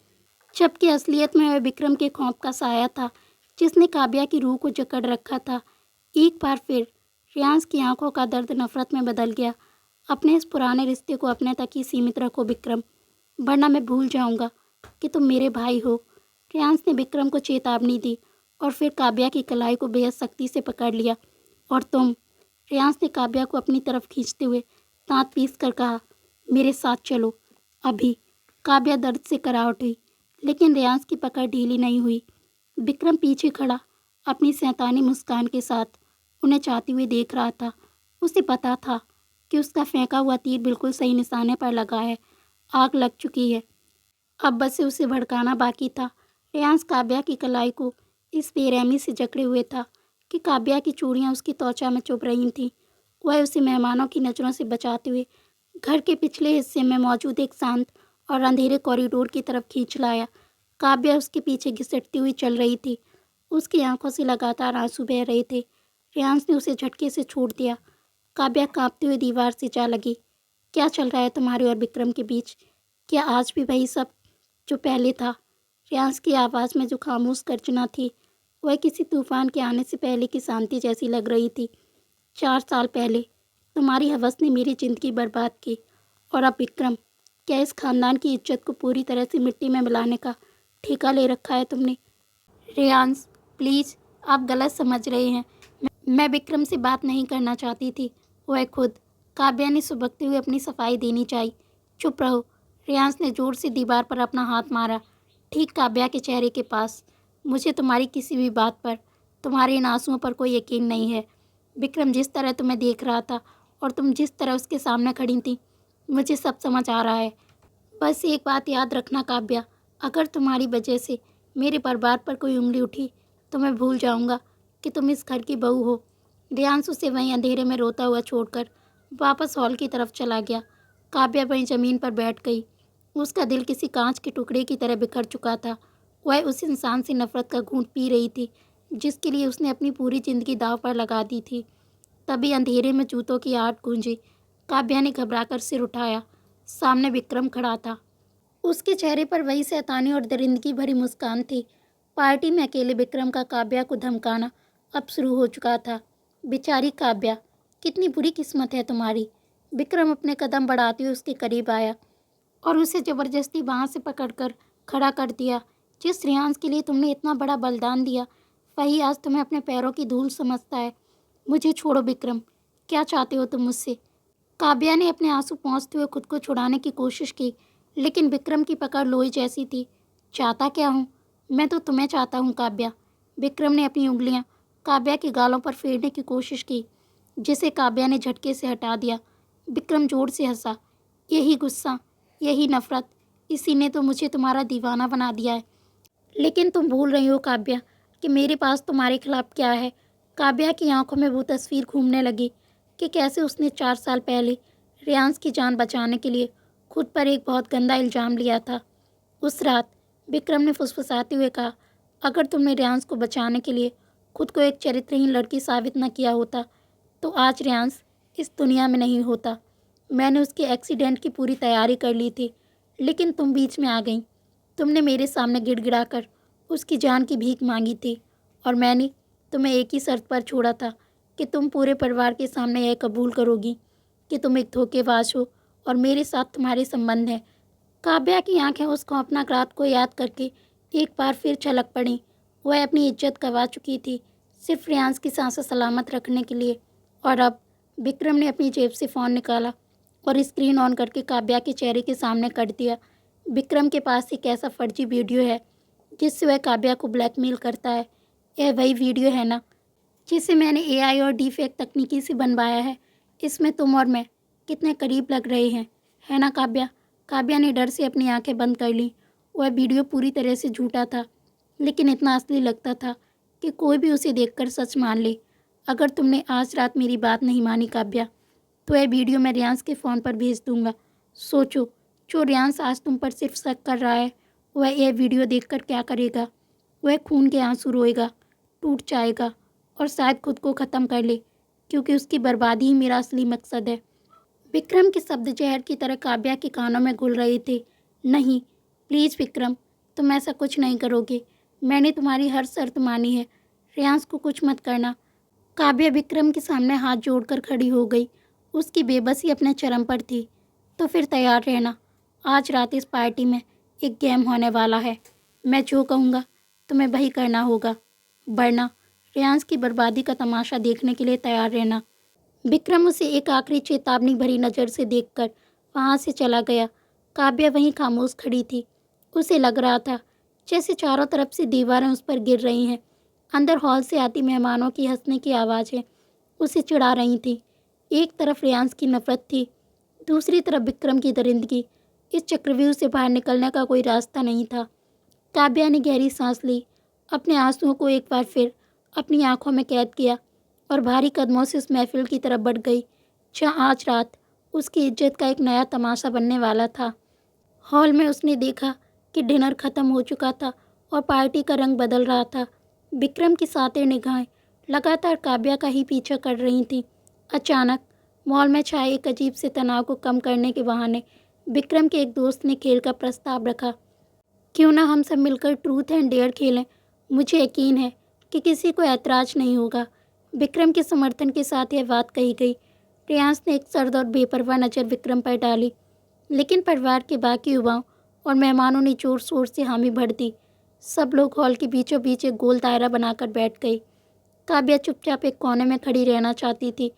जबकि असलियत में वह विक्रम के खौफ का साया था जिसने काव्या की रूह को जकड़ रखा था। एक बार फिर रियांश की आंखों का दर्द नफरत में बदल गया। अपने इस पुराने रिश्ते को अपने तक ही सीमित रखो विक्रम, वरना मैं भूल जाऊंगा कि तुम मेरे भाई हो। रियांश ने विक्रम को चेतावनी दी और फिर काव्या की कलाई को बेहद सख्ती से पकड़ लिया। और तुम? रियांश ने काव्या को अपनी तरफ खींचते हुए दांत पीस कर कहा, मेरे साथ चलो अभी। काव्या दर्द से करा उठी, लेकिन रियांश की पकड़ ढीली नहीं हुई। विक्रम पीछे खड़ा अपनी शैतानी मुस्कान के साथ उन्हें चाहते हुए देख रहा था। उसे पता था कि उसका फेंका हुआ तीर बिल्कुल सही निशाने पर लगा है। आग लग चुकी है, अब बस उसे भड़काना बाकी था। रियांश काव्या की कलाई को इस बेरहमी से जकड़े हुए था कि काव्या की चूड़ियाँ उसकी त्वचा में चुभ रही थीं। वह उसे मेहमानों की नज़रों से बचाते हुए घर के पिछले हिस्से में मौजूद एक शांत और अंधेरे कॉरिडोर की तरफ खींच लाया। काव्या उसके पीछे घिसटती हुई चल रही थी। उसकी आंखों से लगातार आंसू बह रहे थे। रियांश ने उसे झटके से छोड़ दिया। काव्या कांपते हुए दीवार से जा लगी। क्या चल रहा है तुम्हारे और विक्रम के बीच? क्या आज भी वही सब जो पहले था? रियांश की आवाज़ में जो खामोश गर्जना थी, वह किसी तूफान के आने से पहले की शांति जैसी लग रही थी। 4 साल पहले तुम्हारी हवस ने मेरी ज़िंदगी बर्बाद की, और अब विक्रम, क्या इस खानदान की इज्जत को पूरी तरह से मिट्टी में मिलाने का ठेका ले रखा है तुमने? रियांश, प्लीज़, आप गलत समझ रहे हैं। मैं विक्रम से बात नहीं करना चाहती थी, वह खुद। काव्या ने सुबकते हुए अपनी सफाई देनी चाहिए। चुप रहो। रियांश ने जोर से दीवार पर अपना हाथ मारा, ठीक काव्या के चेहरे के पास। मुझे तुम्हारी किसी भी बात पर, तुम्हारे इन आंसुओं पर कोई यकीन नहीं है। विक्रम जिस तरह तुम्हें देख रहा था और तुम जिस तरह उसके सामने खड़ी थी, मुझे सब समझ आ रहा है। बस एक बात याद रखना काव्या, अगर तुम्हारी वजह से मेरे परिवार पर कोई उंगली उठी तो मैं भूल जाऊंगा कि तुम इस घर की बहू हो। रियांश उसे वहीं अंधेरे में रोता हुआ छोड़कर वापस हॉल की तरफ चला गया। काव्या वहीं ज़मीन पर बैठ गई। उसका दिल किसी कांच के टुकड़े की तरह बिखर चुका था। वह उस इंसान से नफरत का घूंट पी रही थी जिसके लिए उसने अपनी पूरी ज़िंदगी दांव पर लगा दी थी। तभी अंधेरे में जूतों की आहट गूंजी। काव्या ने घबराकर सिर उठाया। सामने विक्रम खड़ा था। उसके चेहरे पर वही शैतानी और दरिंदगी भरी मुस्कान थी। पार्टी में अकेले विक्रम का काव्या को धमकाना अब शुरू हो चुका था। बेचारी काव्या, कितनी बुरी किस्मत है तुम्हारी। विक्रम अपने कदम बढ़ाते हुए उसके करीब आया और उसे ज़बरदस्ती बाँह से पकड़कर खड़ा कर दिया। जिस रियांश के लिए तुमने इतना बड़ा बलिदान दिया, वही आज तुम्हें अपने पैरों की धूल समझता है। मुझे छोड़ो विक्रम, क्या चाहते हो तुम मुझसे? काव्या ने अपने आंसू पोंछते हुए खुद को छुड़ाने की कोशिश की, लेकिन विक्रम की पकड़ लोही जैसी थी। चाहता क्या हूँ? मैं तो तुम्हें चाहता हूँ काव्या। विक्रम ने अपनी उंगलियाँ काव्या के गालों पर फेरने की कोशिश की, जिसे काव्या ने झटके से हटा दिया। विक्रम जोर से हंसा। यही गुस्सा, यही नफरत, इसी ने तो मुझे तुम्हारा दीवाना बना दिया है। लेकिन तुम भूल रही हो काव्या कि मेरे पास तुम्हारे खिलाफ क्या है। काव्या की आंखों में वो तस्वीर घूमने लगी कि कैसे उसने 4 साल पहले रेयांश की जान बचाने के लिए खुद पर एक बहुत गंदा इल्ज़ाम लिया था। उस रात विक्रम ने फुसफुसाते हुए कहा, अगर तुमने रेयांश को बचाने के लिए खुद को एक चरित्रहीन लड़की साबित न किया होता तो आज रेयांश इस दुनिया में नहीं होता। मैंने उसके एक्सीडेंट की पूरी तैयारी कर ली थी, लेकिन तुम बीच में आ गई। तुमने मेरे सामने गिड़गिड़ाकर उसकी जान की भीख मांगी थी और मैंने तुम्हें एक ही शर्त पर छोड़ा था कि तुम पूरे परिवार के सामने यह कबूल करोगी कि तुम एक धोखेबाज हो और मेरे साथ तुम्हारे संबंध हैं। काव्या की आंखें उस खौफनाक रात को याद करके एक बार फिर छलक पड़ीं। वह अपनी इज्जत गंवा चुकी थी, सिर्फ रेयांश की सांसें सलामत रखने के लिए। और अब विक्रम ने अपनी जेब से फ़ोन निकाला और स्क्रीन ऑन करके काव्या के चेहरे के सामने कर दिया। विक्रम के पास एक ऐसा फर्जी वीडियो है जिससे वह काव्या को ब्लैकमेल करता है। यह वही वीडियो है ना जिसे मैंने एआई और डीफेक तकनीकी से बनवाया है। इसमें तुम और मैं कितने करीब लग रहे हैं, है ना काव्या? काव्या ने डर से अपनी आंखें बंद कर लीं। वह वीडियो पूरी तरह से झूठा था, लेकिन इतना असली लगता था कि कोई भी उसे देखकर सच मान ले। अगर तुमने आज रात मेरी बात नहीं मानी काव्या, तो यह वीडियो मैं रेयांश के फ़ोन पर भेज दूंगा। सोचो, जो रेयांश आज तुम पर सिर्फ शक कर रहा है, वह यह वीडियो देखकर क्या करेगा? वह खून के आंसू रोएगा, टूट जाएगा और शायद खुद को ख़त्म कर ले, क्योंकि उसकी बर्बादी ही मेरा असली मकसद है। विक्रम के शब्द जहर की तरह काव्या के कानों में घुल रहे थे। नहीं, प्लीज़ विक्रम, तुम ऐसा कुछ नहीं करोगे। मैंने तुम्हारी हर शर्त मानी है। रेयांश को कुछ मत करना। काव्या विक्रम के सामने हाथ जोड़कर खड़ी हो गई। उसकी बेबसी अपने चरम पर थी। तो फिर तैयार रहना, आज रात इस पार्टी में एक गेम होने वाला है। मैं जो कहूँगा तुम्हें वही करना होगा, वरना रेयांश की बर्बादी का तमाशा देखने के लिए तैयार रहना। विक्रम उसे एक आखिरी चेतावनी भरी नज़र से देखकर वहाँ से चला गया। काव्या वहीं खामोश खड़ी थी। उसे लग रहा था जैसे चारों तरफ से दीवारें उस पर गिर रही हैं। अंदर हॉल से आती मेहमानों की हंसने की आवाज़ें उसे चिढ़ा रही थी। एक तरफ रेयांश की नफरत थी, दूसरी तरफ विक्रम की दरिंदगी। इस चक्रव्यूह से बाहर निकलने का कोई रास्ता नहीं था। काव्या ने गहरी सांस ली, अपने आंसुओं को एक बार फिर अपनी आंखों में कैद किया और भारी कदमों से उस महफिल की तरफ बढ़ गई जहाँ आज रात उसकी इज्जत का एक नया तमाशा बनने वाला था। हॉल में उसने देखा कि डिनर खत्म हो चुका था और पार्टी का रंग बदल रहा था। विक्रम की सातें निगाहें लगातार काव्या का ही पीछा कर रही थीं। अचानक मॉल में छाए एक अजीब से तनाव को कम करने के बहाने विक्रम के एक दोस्त ने खेल का प्रस्ताव रखा। क्यों ना हम सब मिलकर ट्रूथ एंड डेयर खेलें? मुझे यकीन है कि किसी को ऐतराज़ नहीं होगा। विक्रम के समर्थन के साथ यह बात कही गई। रेयांश ने एक सर्द और बेपरवाह नज़र विक्रम पर डाली, लेकिन परिवार के बाकी युवाओं और मेहमानों ने जोर शोर से हामी भर दी। सब लोग हॉल के बीचों बीच एक गोल दायरा बनाकर बैठ गए। काव्या चुपचाप एक कोने में खड़ी रहना चाहती थी,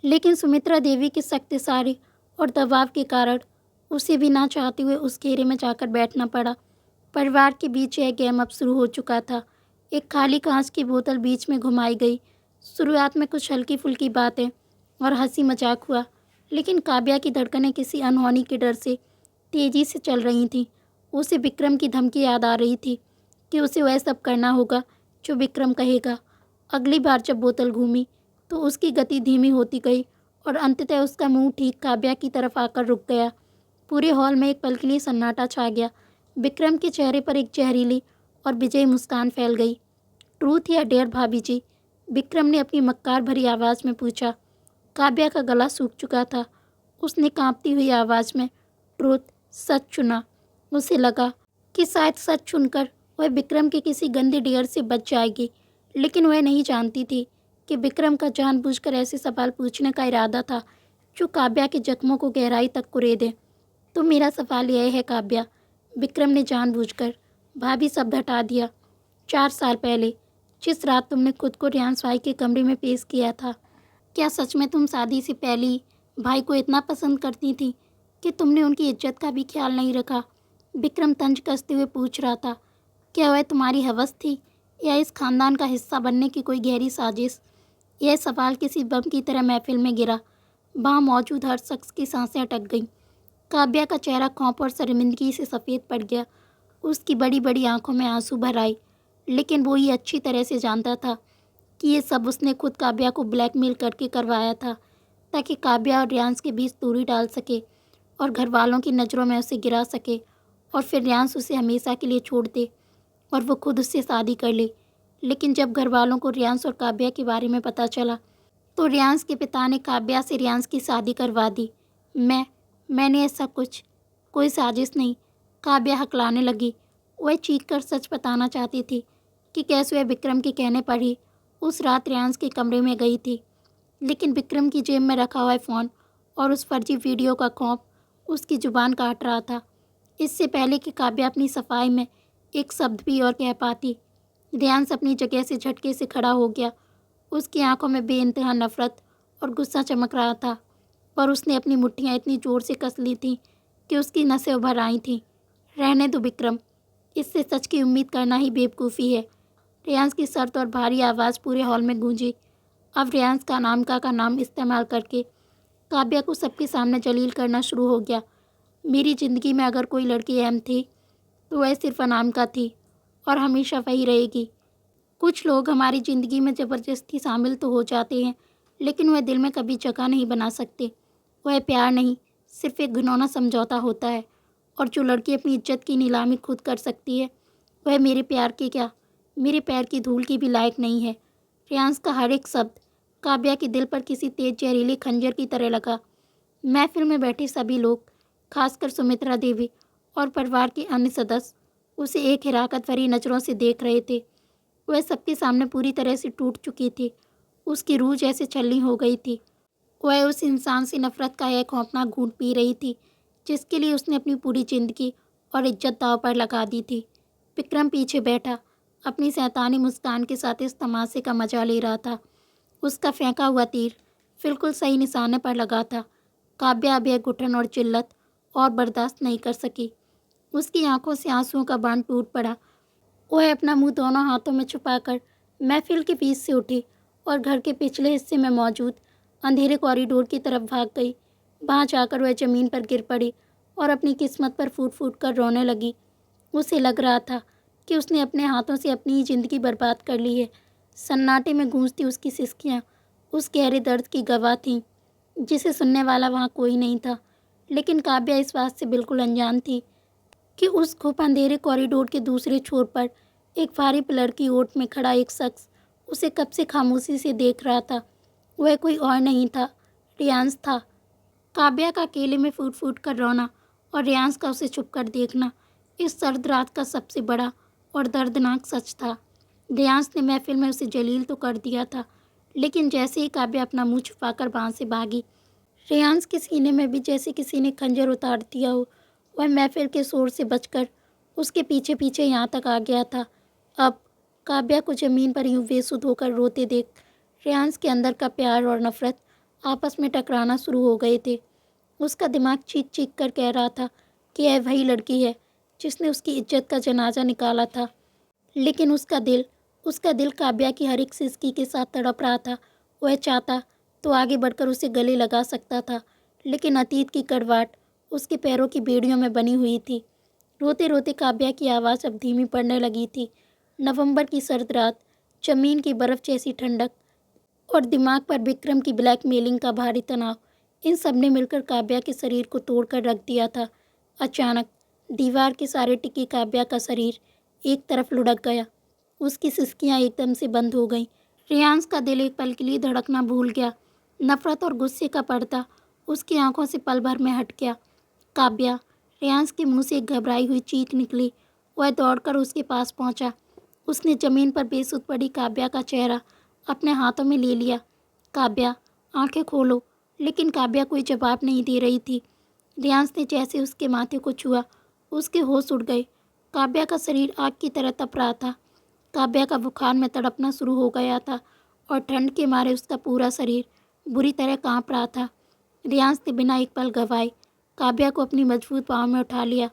लेकिन सुमित्रा देवी के शक्तिशाली और दबाव के कारण उसे भी ना चाहते हुए उस घेरे में जाकर बैठना पड़ा। परिवार के बीच यह गेम अब शुरू हो चुका था। एक खाली कांच की बोतल बीच में घुमाई गई। शुरुआत में कुछ हल्की फुल्की बातें और हंसी मजाक हुआ, लेकिन काव्या की धड़कनें किसी अनहोनी के डर से तेज़ी से चल रही थीं। उसे विक्रम की धमकी याद आ रही थी कि उसे वह सब करना होगा जो विक्रम कहेगा। अगली बार जब बोतल घूमी तो उसकी गति धीमी होती गई और अंततः उसका मुंह ठीक काव्या की तरफ आकर रुक गया। पूरे हॉल में एक पल के लिए सन्नाटा छा गया। विक्रम के चेहरे पर एक जहरीली और विजयी मुस्कान फैल गई। ट्रूथ या डेयर भाभी जी? विक्रम ने अपनी मक्कार भरी आवाज़ में पूछा। काव्या का गला सूख चुका था। उसने कांपती हुई आवाज़ में ट्रूथ, सच चुना। उसे लगा कि शायद सच चुनकर वह विक्रम के किसी गंदे डेयर से बच जाएगी, लेकिन वह नहीं जानती थी कि विक्रम का जानबूझकर ऐसे सवाल पूछने का इरादा था जो काव्या के जख्मों को गहराई तक कुरेदे। तो मेरा सवाल यह है काव्या, विक्रम ने जानबूझकर भाभी शब्द हटा दिया, 4 साल पहले जिस रात तुमने खुद को रेयांश भाई के कमरे में पेश किया था, क्या सच में तुम शादी से पहले ही भाई को इतना पसंद करती थी कि तुमने उनकी इज्जत का भी ख्याल नहीं रखा। विक्रम तंज कसते हुए पूछ रहा था। क्या वह तुम्हारी हवस थी या इस खानदान का हिस्सा बनने की कोई गहरी साजिश? यह सवाल किसी बम की तरह महफिल में गिरा। वहाँ मौजूद हर शख्स की सांसें अटक गईं। काव्या का चेहरा खौफ और शर्मिंदगी से सफ़ेद पड़ गया। उसकी बड़ी बड़ी आंखों में आंसू भर आए। लेकिन वो ये अच्छी तरह से जानता था कि ये सब उसने खुद काव्या को ब्लैकमेल करके करवाया था, ताकि काव्या और रियांश के बीच दूरी डाल सके और घर वालों की नज़रों में उसे गिरा सके, और फिर रियांश उसे हमेशा के लिए छोड़ दे और वो खुद उससे शादी कर ले। लेकिन जब घर वालों को रियांश और काव्या के बारे में पता चला तो रियांश के पिता ने काव्या से रियांश की शादी करवा दी। मैंने ऐसा कोई साजिश नहीं। काव्या हकलाने लगी। वह चीखकर सच बताना चाहती थी कि कैसे वह विक्रम के कहने पर ही उस रात रियांश के कमरे में गई थी। लेकिन विक्रम की जेब में रखा हुआ फ़ोन और उस फर्जी वीडियो का खौफ उसकी जुबान काट रहा था। इससे पहले कि काव्या अपनी सफाई में एक शब्द भी और कह पाती, रियांश अपनी जगह से झटके से खड़ा हो गया। उसकी आंखों में बेइंतहा नफरत और गुस्सा चमक रहा था, और उसने अपनी मुट्ठियां इतनी ज़ोर से कस ली थीं कि उसकी नसें उभर आई थीं। रहने दो विक्रम, इससे सच की उम्मीद करना ही बेवकूफ़ी है। रियांश की सर्द और भारी आवाज़ पूरे हॉल में गूंजी। अब रियांश का नाम इस्तेमाल करके काव्या को सबके सामने जलील करना शुरू हो गया। मेरी ज़िंदगी में अगर कोई लड़की अहम थी तो वह सिर्फ अनामिका थी, और हमेशा वही रहेगी। कुछ लोग हमारी ज़िंदगी में ज़बरदस्ती शामिल तो हो जाते हैं, लेकिन वह दिल में कभी जगह नहीं बना सकते। वह प्यार नहीं, सिर्फ एक घिनौना समझौता होता है। और जो लड़की अपनी इज्जत की नीलामी खुद कर सकती है, वह मेरे प्यार के क्या, मेरे पैर की धूल की भी लायक नहीं है। रियांश का हर एक शब्द काव्या के दिल पर किसी तेज जहरीले खंजर की तरह लगा। महफिल में बैठे सभी लोग, खासकर सुमित्रा देवी और परिवार के अन्य सदस्य, उसे एक हिराकत भरी नज़रों से देख रहे थे। वह सबके सामने पूरी तरह से टूट चुकी थी। उसकी रूह जैसे छलनी हो गई थी। वह उस इंसान से नफरत का एक खौफनाक घूंट पी रही थी जिसके लिए उसने अपनी पूरी जिंदगी और इज्जत दांव पर लगा दी थी। विक्रम पीछे बैठा अपनी शैतानी मुस्कान के साथ इस तमाशे का मजा ले रहा था। उसका फेंका हुआ तीर बिल्कुल सही निशाने पर लगा था। काव्या अब यह घुटन और चिल्लत और बर्दाश्त नहीं कर सकी। उसकी आंखों से आंसुओं का बांध टूट पड़ा। वह अपना मुंह दोनों हाथों में छुपाकर महफिल के बीच से उठी और घर के पिछले हिस्से में मौजूद अंधेरे कॉरिडोर की तरफ भाग गई। वहाँ जाकर वह ज़मीन पर गिर पड़ी और अपनी किस्मत पर फूट फूट कर रोने लगी। उसे लग रहा था कि उसने अपने हाथों से अपनी ही ज़िंदगी बर्बाद कर ली है। सन्नाटे में गूंजती उसकी सिसकियाँ उस गहरे दर्द की गवाह थीं जिसे सुनने वाला वहाँ कोई नहीं था। लेकिन काव्या इस बात से बिल्कुल अनजान थी कि उस खूब अंधेरे कॉरिडोर के दूसरे छोर पर एक भारी पिलर की ओट में खड़ा एक शख्स उसे कब से खामोशी से देख रहा था। वह कोई और नहीं था, रियांश था। काव्या का अकेले में फूट फूट कर रोना और रियांश का उसे छुप कर देखना इस सर्द रात का सबसे बड़ा और दर्दनाक सच था। रियांश ने महफिल में उसे जलील तो कर दिया था, लेकिन जैसे ही काव्या अपना मुंह छुपाकर वहाँ से भागी, रियांश के सीने में भी जैसे किसी ने खंजर उतार दिया हो। वह महफिल के शोर से बचकर उसके पीछे पीछे यहाँ तक आ गया था। अब काव्या को ज़मीन पर यूँ बेसुध होकर रोते देख रियांश के अंदर का प्यार और नफरत आपस में टकराना शुरू हो गए थे। उसका दिमाग चीख चीख कर कह रहा था कि यह वही लड़की है जिसने उसकी इज्जत का जनाजा निकाला था। लेकिन उसका दिल काव्या की हर एक सिसकी के साथ तड़प रहा था। वह चाहता तो आगे बढ़कर उसे गले लगा सकता था, लेकिन अतीत की कड़वाहट उसके पैरों की बेड़ियों में बनी हुई थी। रोते रोते काव्या की आवाज़ अब धीमी पड़ने लगी थी। नवंबर की सर्द रात, जमीन की बर्फ़ जैसी ठंडक और दिमाग पर विक्रम की ब्लैकमेलिंग का भारी तनाव, इन सब ने मिलकर काव्या के शरीर को तोड़कर रख दिया था। अचानक दीवार के सहारे टिकी काव्या का शरीर एक तरफ लुढ़क गया। उसकी सिसकियाँ एकदम से बंद हो गईं। रियांश का दिल एक पल के लिए धड़कना भूल गया। नफरत और गुस्से का पर्दा उसकी आंखों से पल भर में हट गया। काव्या, रियांश के मुंह से एक घबराई हुई चीख निकली। वह दौड़कर उसके पास पहुंचा। उसने ज़मीन पर बेसुध पड़ी काव्या का चेहरा अपने हाथों में ले लिया। काव्या, आंखें खोलो। लेकिन काव्या कोई जवाब नहीं दे रही थी। रियांश ने जैसे उसके माथे को छुआ, उसके होश उड़ गए। काव्या का शरीर आग की तरह तप रहा था। काव्या का बुखार में तड़पना शुरू हो गया था और ठंड के मारे उसका पूरा शरीर बुरी तरह कांप रहा था। रियांश ने बिना एक पल गंवाए काव्या को अपनी मजबूत बाहों में उठा लिया।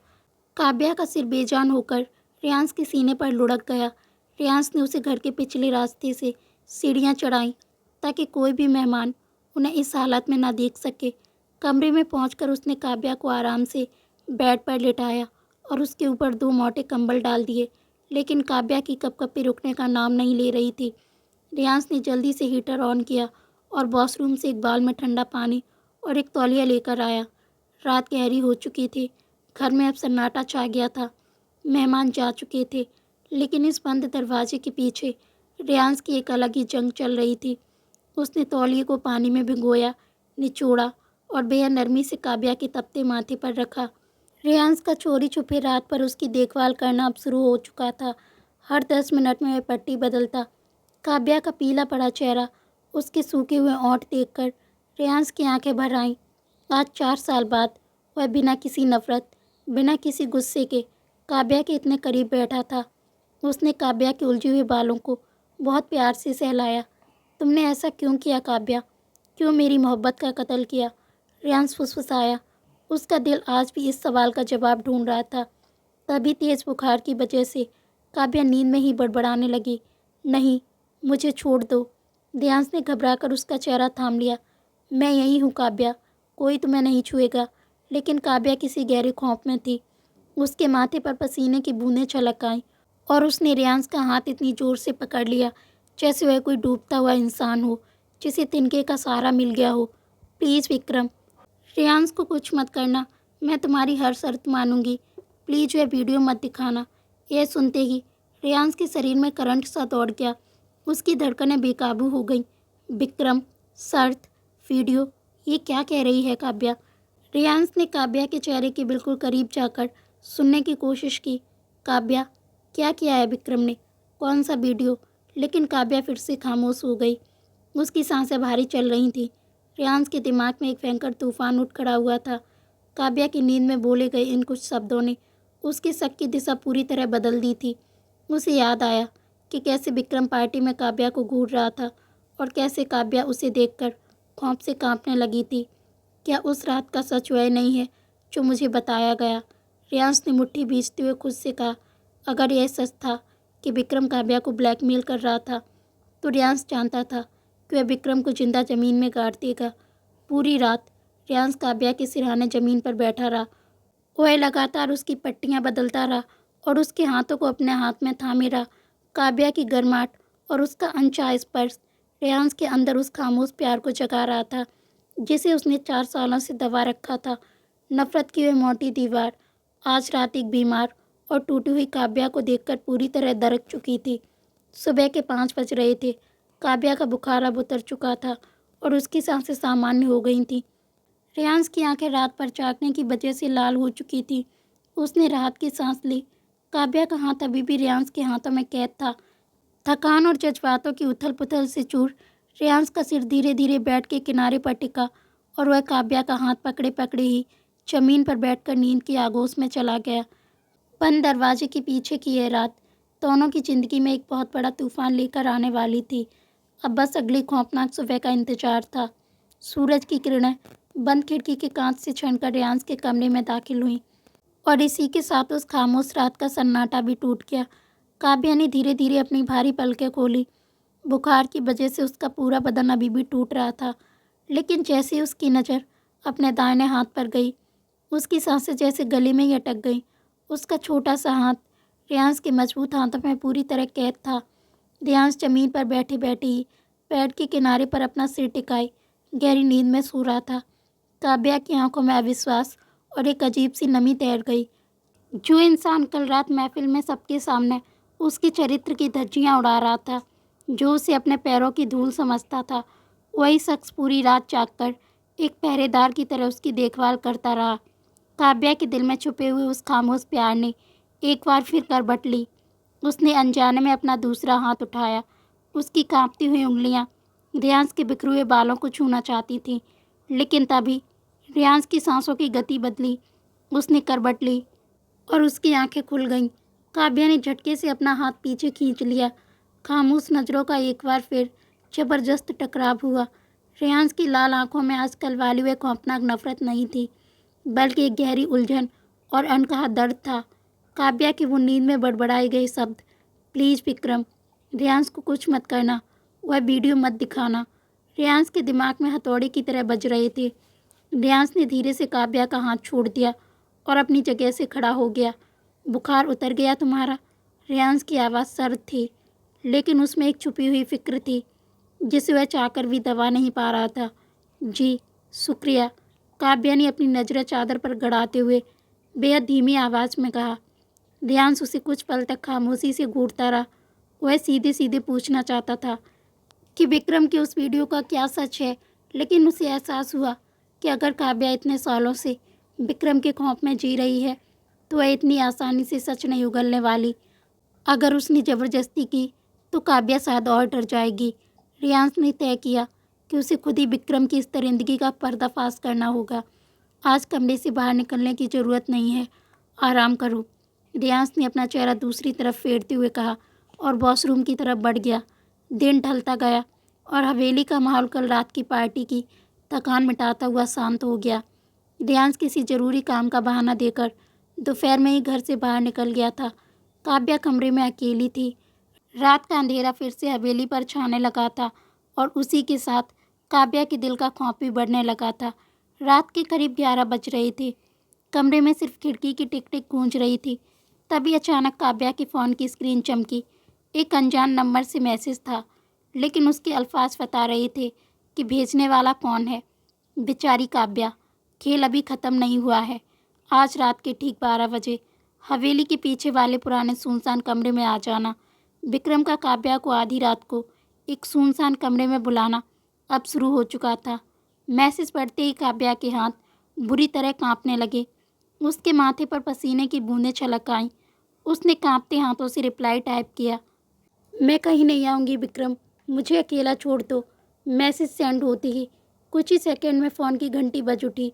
काव्या का सिर बेजान होकर रेयांश के सीने पर लुढ़क गया। रेयांश ने उसे घर के पिछले रास्ते से सीढ़ियाँ चढ़ाईं ताकि कोई भी मेहमान उन्हें इस हालत में ना देख सके। कमरे में पहुंचकर उसने काव्या को आराम से बेड पर लिटाया और उसके ऊपर 2 मोटे कंबल डाल दिए, लेकिन काव्या की कपकपी रुकने का नाम नहीं ले रही थी। रेयांश ने जल्दी से हीटर ऑन किया और वॉशरूम से एक बाउल में ठंडा पानी और एक तौलिया लेकर आया। रात गहरी हो चुकी थी। घर में अब सन्नाटा छा गया था। मेहमान जा चुके थे, लेकिन इस बंद दरवाजे के पीछे रेयांश की एक अलग ही जंग चल रही थी। उसने तौलिए को पानी में भिगोया, निचोड़ा और बेहद नरमी से काव्या के तपते माथे पर रखा। रेयांश का चोरी छुपे रात पर उसकी देखभाल करना अब शुरू हो चुका था। हर 10 मिनट में वह पट्टी बदलता। काव्या का पीला पड़ा चेहरा, उसके सूखे हुए ओंठ देखकर रेयांश की आंखें भर आईं। आज 4 साल बाद वह बिना किसी नफरत, बिना किसी गुस्से के काव्या के इतने करीब बैठा था। उसने काव्या के उलझे हुए बालों को बहुत प्यार से सहलाया। तुमने ऐसा क्यों किया काव्या? क्यों मेरी मोहब्बत का कत्ल किया? रेयांश फुसफुसाया। उसका दिल आज भी इस सवाल का जवाब ढूंढ रहा था। तभी तेज बुखार की वजह से काव्या नींद में ही बड़बड़ाने लगी। नहीं, मुझे छोड़ दो। रेयांश ने घबराकर उसका चेहरा थाम लिया। मैं यहीं हूँ काव्या, कोई तुम्हें नहीं छुएगा। लेकिन काव्या किसी गहरे खौफ में थी। उसके माथे पर पसीने की बूंदें छलक आईं और उसने रेयांश का हाथ इतनी ज़ोर से पकड़ लिया जैसे वह कोई डूबता हुआ इंसान हो जिसे तिनके का सहारा मिल गया हो। प्लीज़ विक्रम, रेयांश को कुछ मत करना, मैं तुम्हारी हर शर्त मानूंगी। प्लीज़ वह वीडियो मत दिखाना। यह सुनते ही रेयांश के शरीर में करंट सा दौड़ गया। उसकी धड़कनें बेकाबू हो गईं। विक्रम, शर्त, वीडियो, ये क्या कह रही है काव्या? रेयांश ने काव्या के चेहरे के बिल्कुल करीब जाकर सुनने की कोशिश की। काव्या, क्या किया है विक्रम ने? कौन सा वीडियो? लेकिन काव्या फिर से खामोश हो गई। उसकी सांसें भारी चल रही थीं। रेयांश के दिमाग में एक भयंकर तूफान उठ खड़ा हुआ था। काव्या की नींद में बोले गए इन कुछ शब्दों ने उसके शक की दिशा पूरी तरह बदल दी थी। उसे याद आया कि कैसे विक्रम पार्टी में काव्या को घूर रहा था और कैसे काव्या उसे देखकर खौफ से कांपने लगी थी। क्या उस रात का सच वह नहीं है जो मुझे बताया गया? रेयांश ने मुट्ठी भींचते हुए खुद से कहा। अगर यह सच था कि विक्रम काव्या को ब्लैकमेल कर रहा था, तो रेयांश जानता था कि वह विक्रम को जिंदा ज़मीन में गाड़ देगा। पूरी रात रेयांश काव्या के सिरहाने ज़मीन पर बैठा रहा। वह लगातार उसकी पट्टियाँ बदलता रहा और उसके हाथों को अपने हाथ में थामे रहा। काव्या की गर्माहट और उसका अनचाहा स्पर्श रेयांश के अंदर उस खामोश प्यार को जगा रहा था जिसे उसने 4 सालों से दबा रखा था। नफरत की वह मोटी दीवार आज रात एक बीमार और टूटी हुई काव्या को देखकर पूरी तरह दरक चुकी थी। सुबह के 5 बज रहे थे। काव्या का बुखार अब उतर चुका था और उसकी सांसें सामान्य हो गई थीं। रेयांश की आंखें रात पर जागने की वजह से लाल हो चुकी थी। उसने राहत की सांस ली। काव्या का हाथ अभी भी रेयांश के हाथों में कैद था। थकान और जज्बातों की उथल पुथल से चूर रेयांश का सिर धीरे धीरे बेड के किनारे पर टिका और वह काव्या का हाथ पकड़े पकड़े ही जमीन पर बैठकर नींद की आगोश में चला गया। बंद दरवाजे के पीछे की यह रात दोनों की जिंदगी में एक बहुत बड़ा तूफान लेकर आने वाली थी। अब बस अगली खौफनाक सुबह का इंतजार था। सूरज की किरणें बंद खिड़की के कांच से छनकर रेयांश के कमरे में दाखिल हुई और इसी के साथ उस खामोश रात का सन्नाटा भी टूट गया। काव्या ने धीरे धीरे अपनी भारी पलकें खोली। बुखार की वजह से उसका पूरा बदन अभी भी टूट रहा था, लेकिन जैसे ही उसकी नज़र अपने दाहिने हाथ पर गई, उसकी सांसें जैसे गले में ही अटक गईं। उसका छोटा सा हाथ रेयांश के मजबूत हाथों में पूरी तरह कैद था। रेयांश जमीन पर बैठे बैठे ही बेड के किनारे पर अपना सिर टिकाए गहरी नींद में सो रहा था। काव्या की आंखों में अविश्वास और एक अजीब सी नमी तैर गई। जो इंसान कल रात महफिल में सबके सामने उसके चरित्र की धज्जियां उड़ा रहा था, जो उसे अपने पैरों की धूल समझता था, वही शख्स पूरी रात जागकर एक पहरेदार की तरह उसकी देखभाल करता रहा। काव्या के दिल में छुपे हुए उस खामोश प्यार ने एक बार फिर करवट ली। उसने अनजाने में अपना दूसरा हाथ उठाया। उसकी कांपती हुई उंगलियां रेयांश के बिखरे हुए बालों को छूना चाहती थीं, लेकिन तभी रेयांश की सांसों की गति बदली। उसने करवट ली और उसकी आंखें खुल गईं। काव्या ने झटके से अपना हाथ पीछे खींच लिया। खामोश नज़रों का एक बार फिर जबरदस्त टकराव हुआ। रेयांश की लाल आंखों में आजकल वाली वह खौफनाक नफरत नहीं थी, बल्कि एक गहरी उलझन और अनकहा दर्द था। काव्या की वो नींद में बड़बड़ाए गए शब्द, प्लीज़ विक्रम, रेयांश को कुछ मत करना, वह वीडियो मत दिखाना, रेयांश के दिमाग में हथौड़े की तरह बज रहे थे। रेयांश ने धीरे से काव्या का हाथ छोड़ दिया और अपनी जगह से खड़ा हो गया। बुखार उतर गया तुम्हारा? रेयांश की आवाज़ सर्द थी, लेकिन उसमें एक छुपी हुई फिक्र थी जिसे वह चाहकर भी दबा नहीं पा रहा था। जी शुक्रिया, काव्या ने अपनी नज़रें चादर पर गड़ाते हुए बेहद धीमी आवाज़ में कहा। रेयांश उसे कुछ पल तक खामोशी से घूरता रहा। वह सीधे सीधे पूछना चाहता था कि विक्रम की उस वीडियो का क्या सच है, लेकिन उसे एहसास हुआ कि अगर काव्या इतने सालों से विक्रम के खौफ में जी रही है तो वह इतनी आसानी से सच नहीं उगलने वाली। अगर उसने ज़बरदस्ती की तो काव्या शायद और डर जाएगी। रेयांश ने तय किया कि उसे खुद ही विक्रम की इस दरिंदगी का पर्दाफाश करना होगा। आज कमरे से बाहर निकलने की ज़रूरत नहीं है, आराम करो, रेयांश ने अपना चेहरा दूसरी तरफ फेरते हुए कहा और वॉशरूम की तरफ बढ़ गया। दिन ढलता गया और हवेली का माहौल कल रात की पार्टी की थकान मिटाता हुआ शांत हो गया। रेयांश किसी ज़रूरी काम का बहाना देकर दोपहर में ही घर से बाहर निकल गया था। काव्या कमरे में अकेली थी। रात का अंधेरा फिर से हवेली पर छाने लगा था और उसी के साथ काव्या के दिल का खौफ भी बढ़ने लगा था। रात के करीब 11 बज रहे थे। कमरे में सिर्फ खिड़की की टिक टिक गूंज रही थी। तभी अचानक काव्या के फ़ोन की स्क्रीन चमकी। एक अनजान नंबर से मैसेज था, लेकिन उसके अल्फाज बता रहे थे कि भेजने वाला कौन है। बेचारी काव्या, खेल अभी ख़त्म नहीं हुआ है। आज रात के ठीक 12 बजे हवेली के पीछे वाले पुराने सुनसान कमरे में आ जाना। विक्रम का काव्या को आधी रात को एक सुनसान कमरे में बुलाना अब शुरू हो चुका था। मैसेज पढ़ते ही काव्या के हाथ बुरी तरह कांपने लगे। उसके माथे पर पसीने की बूंदें छलक आईं। उसने कांपते हाथों से रिप्लाई टाइप किया, मैं कहीं नहीं आऊँगी विक्रम, मुझे अकेला छोड़ दो। मैसेज सेंड होते ही कुछ ही सेकंड में फ़ोन की घंटी बज उठी।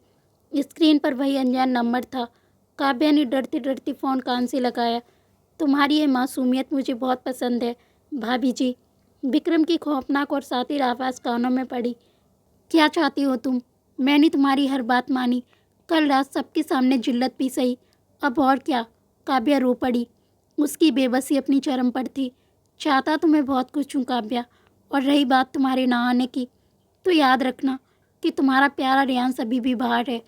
स्क्रीन पर वही अनजान नंबर था। काव्या ने डरते डरते फ़ोन कान से लगाया। तुम्हारी ये मासूमियत मुझे बहुत पसंद है भाभी जी। विक्रम की खौफनाक और सातिर आवाज़ कानों में पड़ी। क्या चाहती हो तुम? मैंने तुम्हारी हर बात मानी। कल रात सबके सामने जिल्लत भी सही, अब और क्या? काव्या रो पड़ी। उसकी बेबसी अपनी चरम पर थी। चाहता तो मैं बहुत कुछ हूँ काव्या, और रही बात तुम्हारे ना आने की, तो याद रखना कि तुम्हारा प्यारा रेयांश अभी भी बाहर है।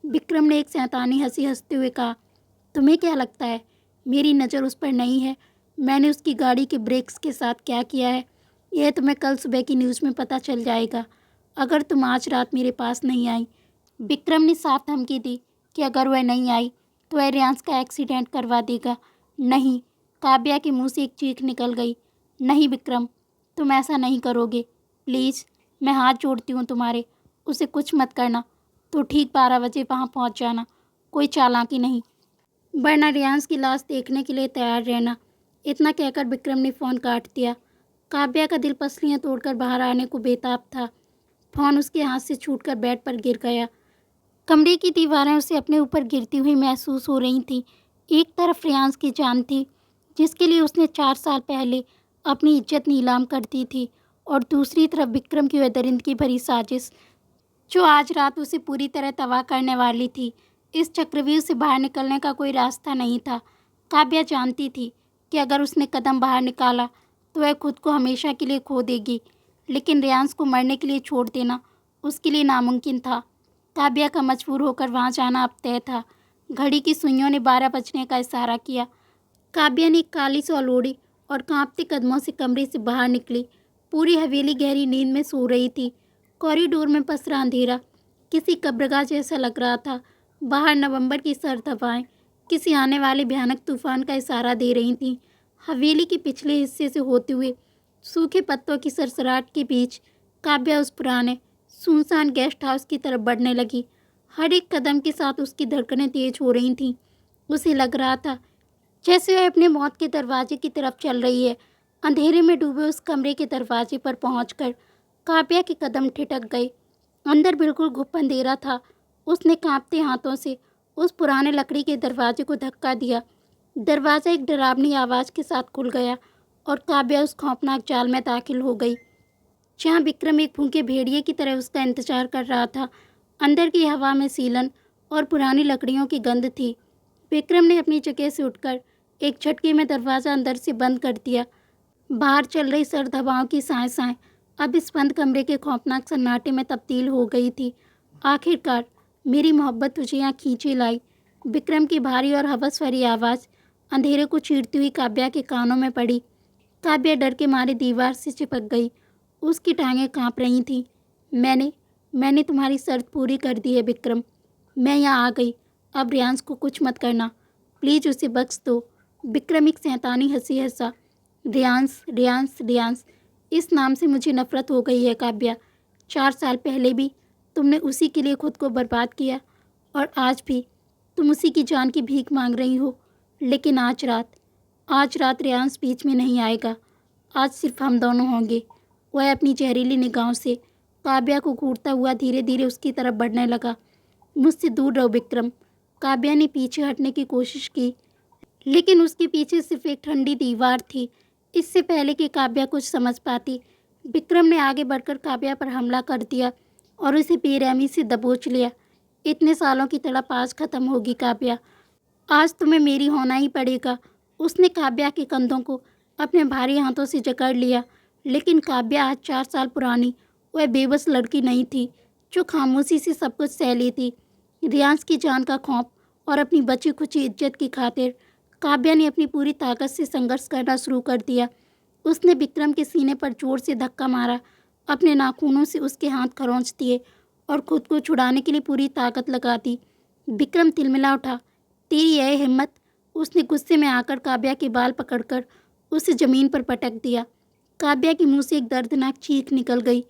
विक्रम ने एक शैतानी हंसी हंसते हुए कहा। तुम्हें क्या लगता है मेरी नज़र उस पर नहीं है? मैंने उसकी गाड़ी के ब्रेक्स के साथ क्या किया है यह तुम्हें कल सुबह की न्यूज़ में पता चल जाएगा, अगर तुम आज रात मेरे पास नहीं आई। विक्रम ने साफ धमकी दी कि अगर वह नहीं आई तो वह रेयांश का एक्सीडेंट करवा देगा। नहीं, काव्या के मुंह से एक चीख निकल गई। नहीं विक्रम, तुम ऐसा नहीं करोगे, प्लीज़, मैं हाथ जोड़ती हूँ तुम्हारे, उसे कुछ मत करना। तो ठीक 12 बजे वहाँ पहुँच जाना, कोई चालाकी नहीं, वरना रेयांश की लाश देखने के लिए तैयार रहना। इतना कहकर विक्रम ने फ़ोन काट दिया। काव्या का दिल पसलियाँ तोड़कर बाहर आने को बेताब था। फ़ोन उसके हाथ से छूटकर बेड पर गिर गया। कमरे की दीवारें उसे अपने ऊपर गिरती हुई महसूस हो रही थीं। एक तरफ रेयांश की जान थी, जिसके लिए उसने 4 साल पहले अपनी इज्जत नीलाम कर दी थी, और दूसरी तरफ विक्रम की वह दरिंदगी भरी साजिश, जो आज रात उसे पूरी तरह तबाह करने वाली थी। इस चक्रव्यूह से बाहर निकलने का कोई रास्ता नहीं था। काव्या जानती थी कि अगर उसने कदम बाहर निकाला तो वह खुद को हमेशा के लिए खो देगी, लेकिन रेयांश को मरने के लिए छोड़ देना उसके लिए नामुमकिन था। काव्या का मजबूर होकर वहाँ जाना अब तय था। घड़ी की सुइयों ने 12 बजने का इशारा किया। काव्या ने काली सॉल ओढ़ी और कांपते कदमों से कमरे से बाहर निकली। पूरी हवेली गहरी नींद में सो रही थी। कॉरिडोर में पसरा अंधेरा किसी कब्रगाह जैसा लग रहा था। बाहर नवंबर की सर्द हवाएं किसी आने वाले भयानक तूफान का इशारा दे रही थीं। हवेली के पिछले हिस्से से होते हुए सूखे पत्तों की सरसराहट के बीच काव्या उस पुराने सुनसान गेस्ट हाउस की तरफ बढ़ने लगी। हर एक कदम के साथ उसकी धड़कनें तेज हो रही थीं। उसे लग रहा था जैसे वह अपने मौत के दरवाजे की तरफ चल रही है। अंधेरे में डूबे उस कमरे के दरवाजे पर पहुंचकर काव्या के कदम ठिठक गए। अंदर बिल्कुल घुप अंधेरा था। उसने कांपते हाथों से उस पुराने लकड़ी के दरवाजे को धक्का दिया। दरवाज़ा एक डरावनी आवाज़ के साथ खुल गया और काव्या उस खौफनाक जाल में दाखिल हो गई, जहाँ विक्रम एक भूखे भेड़िए की तरह उसका इंतजार कर रहा था। अंदर की हवा में सीलन और पुरानी लकड़ियों की गंध थी। विक्रम ने अपनी जगह से उठकर एक झटके में दरवाज़ा अंदर से बंद कर दिया। बाहर चल रही सर्द हवाओं की साएं अब इस बंद कमरे के खौफनाक सन्नाटे में तब्दील हो गई थी। आखिरकार मेरी मोहब्बत तुझे यहाँ खींचे लाई। विक्रम की भारी और हवस भरी आवाज़ अंधेरे को चीरती हुई काव्या के कानों में पड़ी। काव्या डर के मारे दीवार से चिपक गई। उसकी टांगें कांप रही थीं। मैंने मैंने तुम्हारी शर्त पूरी कर दी है विक्रम। मैं यहाँ आ गई। अब रियांश को कुछ मत करना। प्लीज़ उसे बख्श दो। विक्रम एक शैतानी हंसी हंसा। रियांश रियांश रियांश, इस नाम से मुझे नफरत हो गई है काव्या। 4 साल पहले भी तुमने उसी के लिए खुद को बर्बाद किया और आज भी तुम उसी की जान की भीख मांग रही हो। लेकिन आज रात रियांश बीच में नहीं आएगा। आज सिर्फ हम दोनों होंगे। वह अपनी जहरीली निगाहों से काव्या को घूरता हुआ धीरे धीरे उसकी तरफ बढ़ने लगा। मुझसे दूर रहो विक्रम। काव्या ने पीछे हटने की कोशिश की, लेकिन उसके पीछे सिर्फ एक ठंडी दीवार थी। इससे पहले कि काव्या कुछ समझ पाती, विक्रम ने आगे बढ़कर काव्या पर हमला कर दिया और उसे बेरहमी से दबोच लिया। इतने सालों की तड़प आज खत्म होगी काव्या। आज तुम्हें मेरी होना ही पड़ेगा। उसने काव्या के कंधों को अपने भारी हाथों से जकड़ लिया। लेकिन काव्या आज 4 साल पुरानी वह बेबस लड़की नहीं थी जो खामोशी से सब कुछ सह लेती। रियांश की जान का खौफ और अपनी बची खुची इज्जत की खातिर काव्या ने अपनी पूरी ताकत से संघर्ष करना शुरू कर दिया। उसने विक्रम के सीने पर जोर से धक्का मारा, अपने नाखूनों से उसके हाथ खरोंच दिए और खुद को छुड़ाने के लिए पूरी ताकत लगा दी। विक्रम तिलमिला उठा। तेरी यह हिम्मत! उसने गुस्से में आकर काव्या के बाल पकड़कर उसे ज़मीन पर पटक दिया। काव्या के मुंह से एक दर्दनाक चीख निकल गई।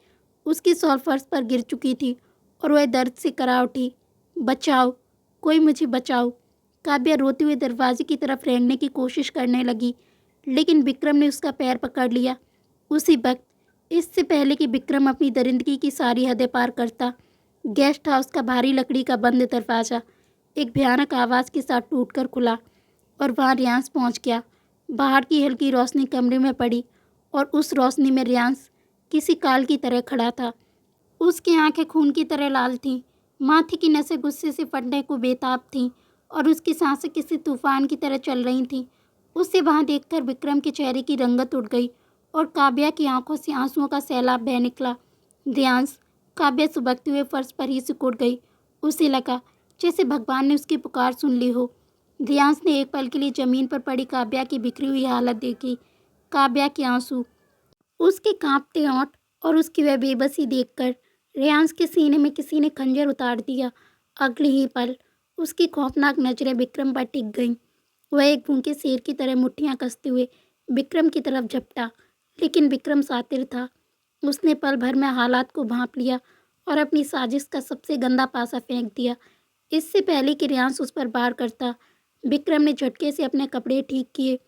उसकी शॉल फर्श पर गिर चुकी थी और वह दर्द से करा उठी। बचाओ, कोई मुझे बचाओ। काव्या रोते हुए दरवाजे की तरफ रेंगने की कोशिश करने लगी, लेकिन विक्रम ने उसका पैर पकड़ लिया। उसी वक्त, इससे पहले कि विक्रम अपनी दरिंदगी की सारी हदें पार करता, गेस्ट हाउस का भारी लकड़ी का बंद दरवाज़ा एक भयानक आवाज़ के साथ टूटकर खुला और वहाँ रियांश पहुँच गया। बाहर की हल्की रोशनी कमरे में पड़ी और उस रोशनी में रियांश किसी काल की तरह खड़ा था। उसकी आंखें खून की तरह लाल थीं, माथे की नसें गुस्से से फटने को बेताब थीं और उसकी सांसें किसी तूफान की तरह चल रही थीं। उसे वहाँ देखकर विक्रम के चेहरे की रंगत उड़ गई और काव्या की आंखों से आंसुओं का सैलाब बह निकला। रियांश! काव्या सुबकते हुए फर्श पर ही सिकुड़ गई। उसे लगा जैसे भगवान ने उसकी पुकार सुन ली हो। रियांश ने एक पल के लिए ज़मीन पर पड़ी काव्या की बिखरी हुई हालत देखी। काव्या के आंसू, उसके कांपते होंठ और उसकी वह बेबसी देखकर रियांश के सीने में किसी ने खंजर उतार दिया। अगले ही पल उसकी खौफनाक नज़रें विक्रम पर टिक गईं। वह एक भूखे शेर की तरह मुट्ठियां कसते हुए विक्रम की तरफ झपटा, लेकिन विक्रम शातिर था। उसने पल भर में हालात को भांप लिया और अपनी साजिश का सबसे गंदा पासा फेंक दिया। इससे पहले कि रियांश उस पर वार करता, विक्रम ने झटके से अपने कपड़े ठीक किए,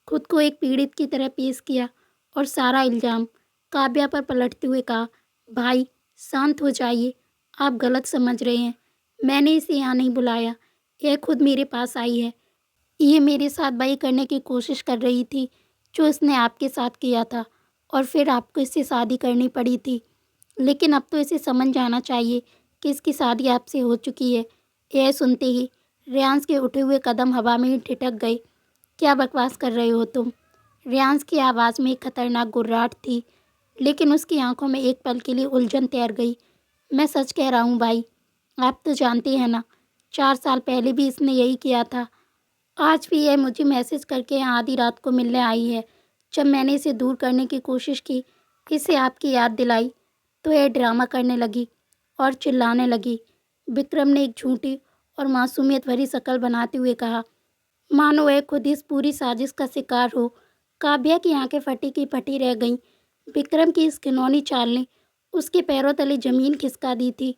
खुद को एक पीड़ित की तरह पेश किया और सारा इल्ज़ाम काव्या पर पलटते हुए कहा, भाई शांत हो जाइए, आप गलत समझ रहे हैं। मैंने इसे यहाँ नहीं बुलाया, यह खुद मेरे पास आई है। ये मेरे साथ वही करने की कोशिश कर रही थी जो इसने आपके साथ किया था और फिर आपको इससे शादी करनी पड़ी थी। लेकिन अब तो इसे समझ जाना चाहिए कि इसकी शादी आपसे हो चुकी है। यह सुनते ही रियांश के उठे हुए कदम हवा में ही ठिठक गए। क्या बकवास कर रहे हो तुम? रियांश की आवाज़ में एक खतरनाक गुर्राहट थी, लेकिन उसकी आंखों में एक पल के लिए उलझन तैर गई। मैं सच कह रहा हूँ भाई, आप तो जानते हैं ना, 4 साल पहले भी इसने यही किया था। आज भी यह मुझे मैसेज करके यहाँ आधी रात को मिलने आई है। जब मैंने इसे दूर करने की कोशिश की, इसे आपकी याद दिलाई, तो यह ड्रामा करने लगी और चिल्लाने लगी। विक्रम ने एक झूठी और मासूमियत भरी शक्ल बनाते हुए कहा, मानो वह खुद इस पूरी साजिश का शिकार हो। काव्या की आंखें फटी की फटी रह गईं। विक्रम की इस घिनौनी चाल ने उसके पैरों तले जमीन खिसका दी थी।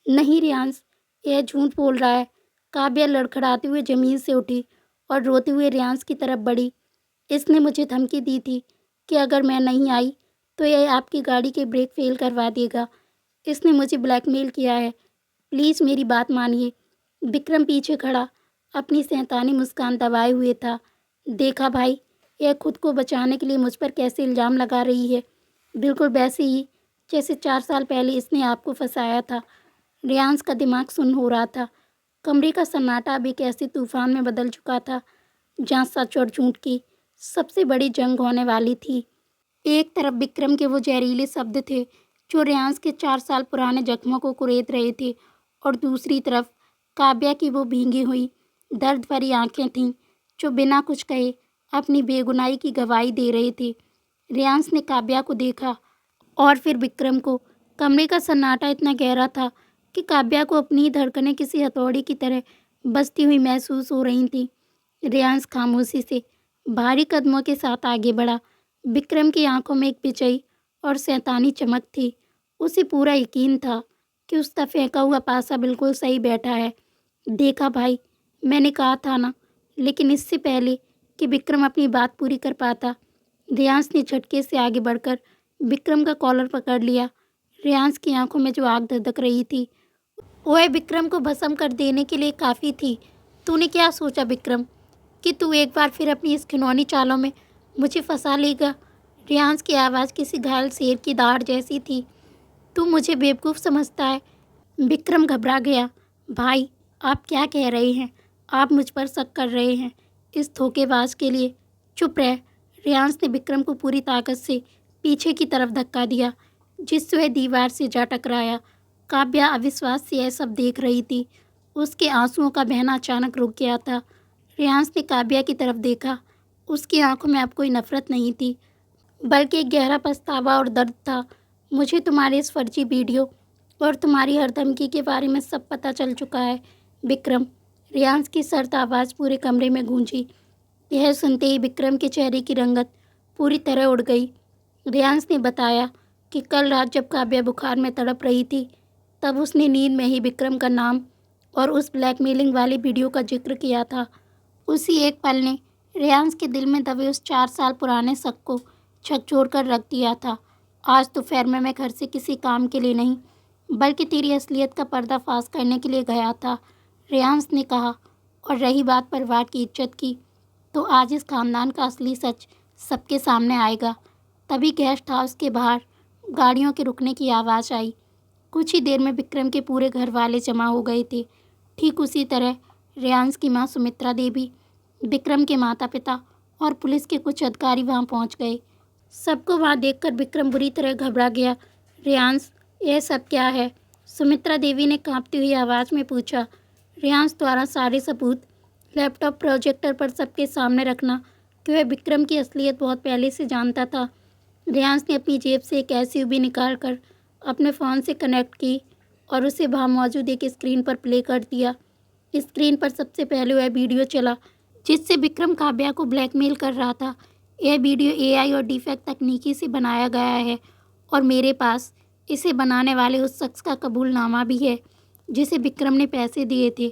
नहीं रियांश, यह झूठ बोल रहा है। काव्या लड़खड़ाते हुए जमीन से उठी और रोते हुए रियांश की तरफ बढ़ी। इसने मुझे धमकी दी थी कि अगर मैं नहीं आई तो यह आपकी गाड़ी के ब्रेक फेल करवा देगा। इसने मुझे ब्लैकमेल किया है। प्लीज़ मेरी बात मानिए। विक्रम पीछे खड़ा अपनी शैतानी मुस्कान दबाए हुए था। देखा भाई, यह खुद को बचाने के लिए मुझ पर कैसे इल्ज़ाम लगा रही है, बिल्कुल वैसे ही जैसे 4 साल पहले इसने आपको फंसाया था। रियांश का दिमाग सुन्न हो रहा था। कमरे का सन्नाटा अब एक ऐसे तूफान में बदल चुका था जहाँ सच और झूठ की सबसे बड़ी जंग होने वाली थी। एक तरफ विक्रम के वो जहरीले शब्द थे जो रेयांश के 4 साल पुराने जख्मों को कुरेद रहे थे, और दूसरी तरफ काव्या की वो भींगी हुई दर्द भरी आंखें थीं जो बिना कुछ कहे अपनी बेगुनाही की गवाही दे रही थी। रेयांश ने काव्या को देखा और फिर विक्रम को। कमरे का सन्नाटा इतना गहरा था कि काव्या को अपनी ही धड़कनें किसी हथौड़ी की तरह बजती हुई महसूस हो रही थीं। रेयांश खामोशी से भारी कदमों के साथ आगे बढ़ा। विक्रम की आंखों में एक बेचैनी और शैतानी चमक थी। उसे पूरा यकीन था कि उसका फेंका हुआ पासा बिल्कुल सही बैठा है। देखा भाई, मैंने कहा था ना। लेकिन इससे पहले कि विक्रम अपनी बात पूरी कर पाता, रेयांश ने झटके से आगे बढ़कर विक्रम का कॉलर पकड़ लिया। रेयांश की आंखों में जो आग धधक रही थी वह विक्रम को भस्म कर देने के लिए काफ़ी थी। तूने क्या सोचा विक्रम, कि तू एक बार फिर अपनी इस घिनौनी चालों में मुझे फंसा लेगा? रेयांश की आवाज़ किसी घायल शेर की दाढ़ जैसी थी। तू मुझे बेवकूफ़ समझता है? विक्रम घबरा गया। भाई, आप क्या कह रहे हैं? आप मुझ पर शक कर रहे हैं इस धोखेबाज के लिए? चुप रह। रेयांश ने विक्रम को पूरी ताकत से पीछे की तरफ धक्का दिया, जिससे वह दीवार से जा टकराया। काव्या अविश्वास से यह सब देख रही थी। उसके आंसुओं का बहना अचानक रुक गया था। रेयांश ने काव्या की तरफ देखा। उसकी आंखों में अब कोई नफरत नहीं थी, बल्कि एक गहरा पछतावा और दर्द था। मुझे तुम्हारे इस फर्जी वीडियो और तुम्हारी हर धमकी के बारे में सब पता चल चुका है विक्रम। रेयांश की सर्द आवाज़ पूरे कमरे में गूंजी। यह सुनते ही विक्रम के चेहरे की रंगत पूरी तरह उड़ गई। रेयांश ने बताया कि कल रात जब काव्या बुखार में तड़प रही थी, तब उसने नींद में ही विक्रम का नाम और उस ब्लैकमेलिंग वाली वीडियो का जिक्र किया था। उसी एक पल ने रेयांश के दिल में दबे उस 4 साल पुराने शक को झकझोर कर रख दिया था। आज दोपहर में मैं घर से किसी काम के लिए नहीं, बल्कि तेरी असलियत का पर्दाफाश करने के लिए गया था, रेयांश ने कहा। और रही बात परिवार की इज्जत की, तो आज इस खानदान का असली सच सबके सामने आएगा। तभी गेस्ट हाउस के बाहर गाड़ियों के रुकने की आवाज़ आई। कुछ ही देर में विक्रम के पूरे घर वाले जमा हो गए थे। ठीक उसी तरह रेयांश की माँ सुमित्रा देवी, विक्रम के माता पिता और पुलिस के कुछ अधिकारी वहां पहुंच गए। सबको वहां देखकर विक्रम बुरी तरह घबरा गया। रेयांश, यह सब क्या है? सुमित्रा देवी ने कांपती हुई आवाज़ में पूछा। रेयांश द्वारा सारे सबूत लैपटॉप प्रोजेक्टर पर सबके सामने रखना कि वह विक्रम की असलियत बहुत पहले से जानता था। रेयांश ने अपनी जेब से एक एसयूवी निकाल कर अपने फ़ोन से कनेक्ट की और उसे वहाँ मौजूद एक स्क्रीन पर प्ले कर दिया। स्क्रीन पर सबसे पहले वह वीडियो चला जिससे विक्रम काव्या को ब्लैकमेल कर रहा था। यह वीडियो एआई और डीफेक्ट तकनीकी से बनाया गया है और मेरे पास इसे बनाने वाले उस शख्स का कबूलनामा भी है जिसे विक्रम ने पैसे दिए थे।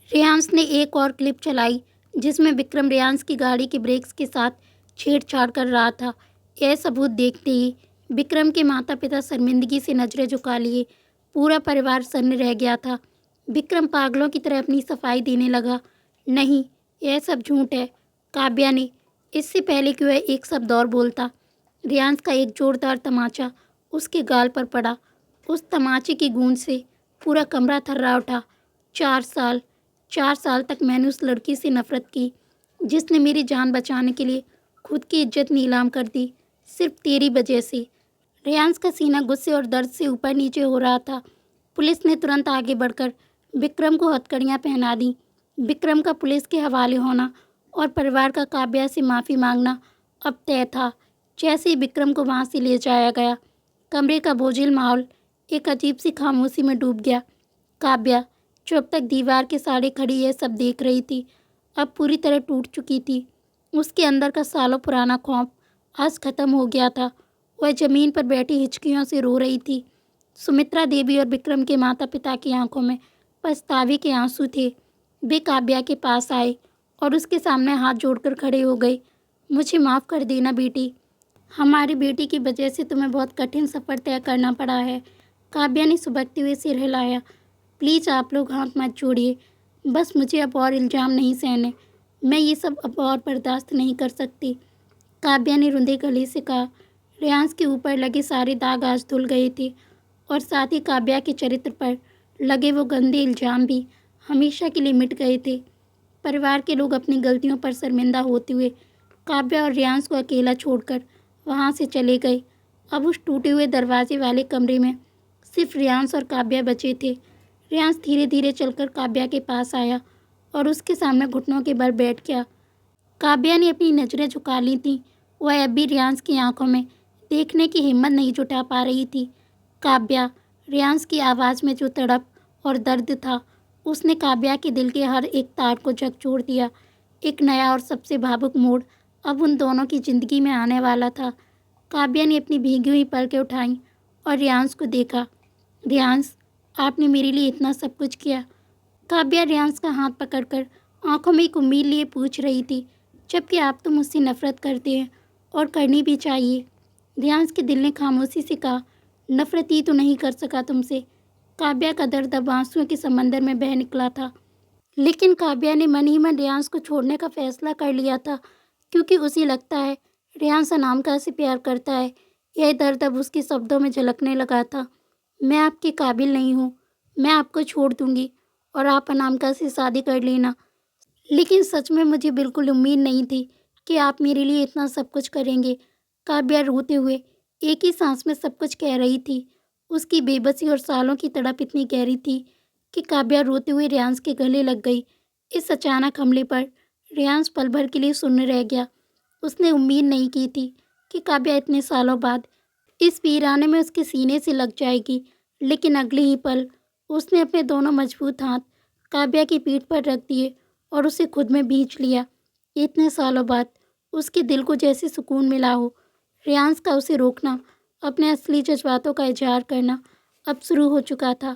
रेयांश ने एक और क्लिप चलाई जिसमें विक्रम रेयांश की गाड़ी के ब्रेक्स के साथ छेड़छाड़ कर रहा था। यह सबूत देखते ही विक्रम के माता पिता शर्मिंदगी से नजरें झुका लिए। पूरा परिवार सन्न रह गया था। विक्रम पागलों की तरह अपनी सफाई देने लगा। नहीं, यह सब झूठ है, काव्या ने। इससे पहले कि वह एक शब्द और बोलता, रेयांश का एक जोरदार तमाचा उसके गाल पर पड़ा। उस तमाचे की गूंज से पूरा कमरा थर्रा उठा। 4 साल तक मैंने उस लड़की से नफरत की जिसने मेरी जान बचाने के लिए खुद की इज्जत नीलाम कर दी, सिर्फ तेरी वजह से। रेयांश का सीना गुस्से और दर्द से ऊपर नीचे हो रहा था। पुलिस ने तुरंत आगे बढ़कर विक्रम को हथकड़ियाँ पहना दी। विक्रम का पुलिस के हवाले होना और परिवार का काव्या से माफ़ी मांगना अब तय था। जैसे ही विक्रम को वहाँ से ले जाया गया, कमरे का बोझिल माहौल एक अजीब सी खामोशी में डूब गया। काव्या, जो अब तक दीवार के सहारे खड़ी यह सब देख रही थी, अब पूरी तरह टूट चुकी थी। उसके अंदर का सालों पुराना खौफ आज खत्म हो गया था। वह ज़मीन पर बैठी हिचकियों से रो रही थी। सुमित्रा देवी और विक्रम के माता पिता की आंखों में पछतावे के आंसू थे। वे काव्या के पास आए और उसके सामने हाथ जोड़कर खड़े हो गए। मुझे माफ़ कर देना बेटी, हमारी बेटी की वजह से तुम्हें बहुत कठिन सफ़र तय करना पड़ा है। काव्या ने सुबकते हुए सिर हिलाया। प्लीज़ आप लोग हाथ मत जोड़िए, बस मुझे अब और इल्ज़ाम नहीं सहने। मैं ये सब अब और बर्दाश्त नहीं कर सकती, काव्या ने रुंधे गले से कहा। रेयांश के ऊपर लगे सारे दाग आज धुल गए थे और साथ ही काव्या के चरित्र पर लगे वो गंदे इल्ज़ाम भी। हमेशा के लिए मिट गए थे। परिवार के लोग अपनी गलतियों पर शर्मिंदा होते हुए काव्या और रियांश को अकेला छोड़कर वहाँ से चले गए। अब उस टूटे हुए दरवाजे वाले कमरे में सिर्फ रियांश और काव्या बचे थे। रियांश धीरे धीरे चलकर काव्या के पास आया और उसके सामने घुटनों के बल बैठ गया। काव्या ने अपनी नज़रें झुका ली थीं। वह अब भी रियांश की आंखों में देखने की हिम्मत नहीं जुटा पा रही थी। काव्या, रियांश की आवाज़ में जो तड़प और दर्द था, उसने काव्या के दिल के हर एक तार को झकझोर दिया। एक नया और सबसे भावुक मोड़ अब उन दोनों की ज़िंदगी में आने वाला था। काव्या ने अपनी भीगी हुई पलकें उठाईं और रियांश को देखा। रियांश, आपने मेरे लिए इतना सब कुछ किया। काव्या रियांश का हाथ पकड़कर आंखों में एक उम्मीद लिए पूछ रही थी, जबकि आप तो मुझसे नफरत करते हैं और करनी भी चाहिए। रियांश के दिल ने खामोशी से कहा, नफरत ही तो नहीं कर सका तुमसे। काव्या का दर्द अब आंसुओं के समंदर में बह निकला था। लेकिन काव्या ने मन ही मन रियांश को छोड़ने का फैसला कर लिया था, क्योंकि उसे लगता है रियांश अनामिका से प्यार करता है। यह दर्द अब उसके शब्दों में झलकने लगा था। मैं आपके काबिल नहीं हूँ। मैं आपको छोड़ दूंगी और आप अनामिका से शादी कर लेना। लेकिन सच में मुझे बिल्कुल उम्मीद नहीं थी कि आप मेरे लिए इतना सब कुछ करेंगे। काव्या रोते हुए एक ही सांस में सब कुछ कह रही थी। उसकी बेबसी और सालों की तड़प इतनी गहरी थी कि काव्या रोते हुए रियांश के गले लग गई। इस अचानक हमले पर रियांश पल भर के लिए सुन्न रह गया। उसने उम्मीद नहीं की थी कि काव्या इतने सालों बाद इस वीराने में उसके सीने से लग जाएगी। लेकिन अगले ही पल उसने अपने दोनों मजबूत हाथ काव्या की पीठ पर रख दिए और उसे खुद में भींच लिया। इतने सालों बाद उसके दिल को जैसे सुकून मिला हो। रियांश का उसे रोकना, अपने असली जज्बातों का इजहार करना अब शुरू हो चुका था।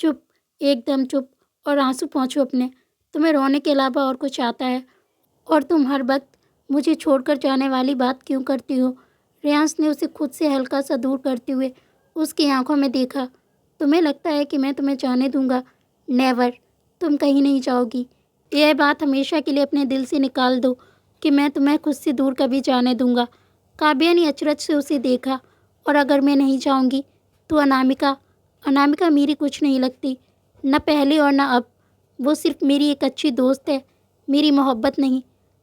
चुप, एकदम चुप, और आंसू पोंछो अपने। तुम्हें रोने के अलावा और कुछ आता है? और तुम हर वक्त मुझे छोड़कर जाने वाली बात क्यों करती हो? रियांश ने उसे खुद से हल्का सा दूर करते हुए उसकी आंखों में देखा। तुम्हें लगता है कि मैं तुम्हें जाने दूंगा? नेवर। तुम कहीं नहीं जाओगी। यह बात हमेशा के लिए अपने दिल से निकाल दो कि मैं तुम्हें खुद से दूर कभी जाने दूंगा। काव्या ने अचरज से उसे देखा। और अगर मैं नहीं जाऊंगी तो अनामिका? अनामिका मेरी कुछ नहीं लगती, न पहले और न अब। वो सिर्फ मेरी एक अच्छी दोस्त है, मेरी मोहब्बत नहीं।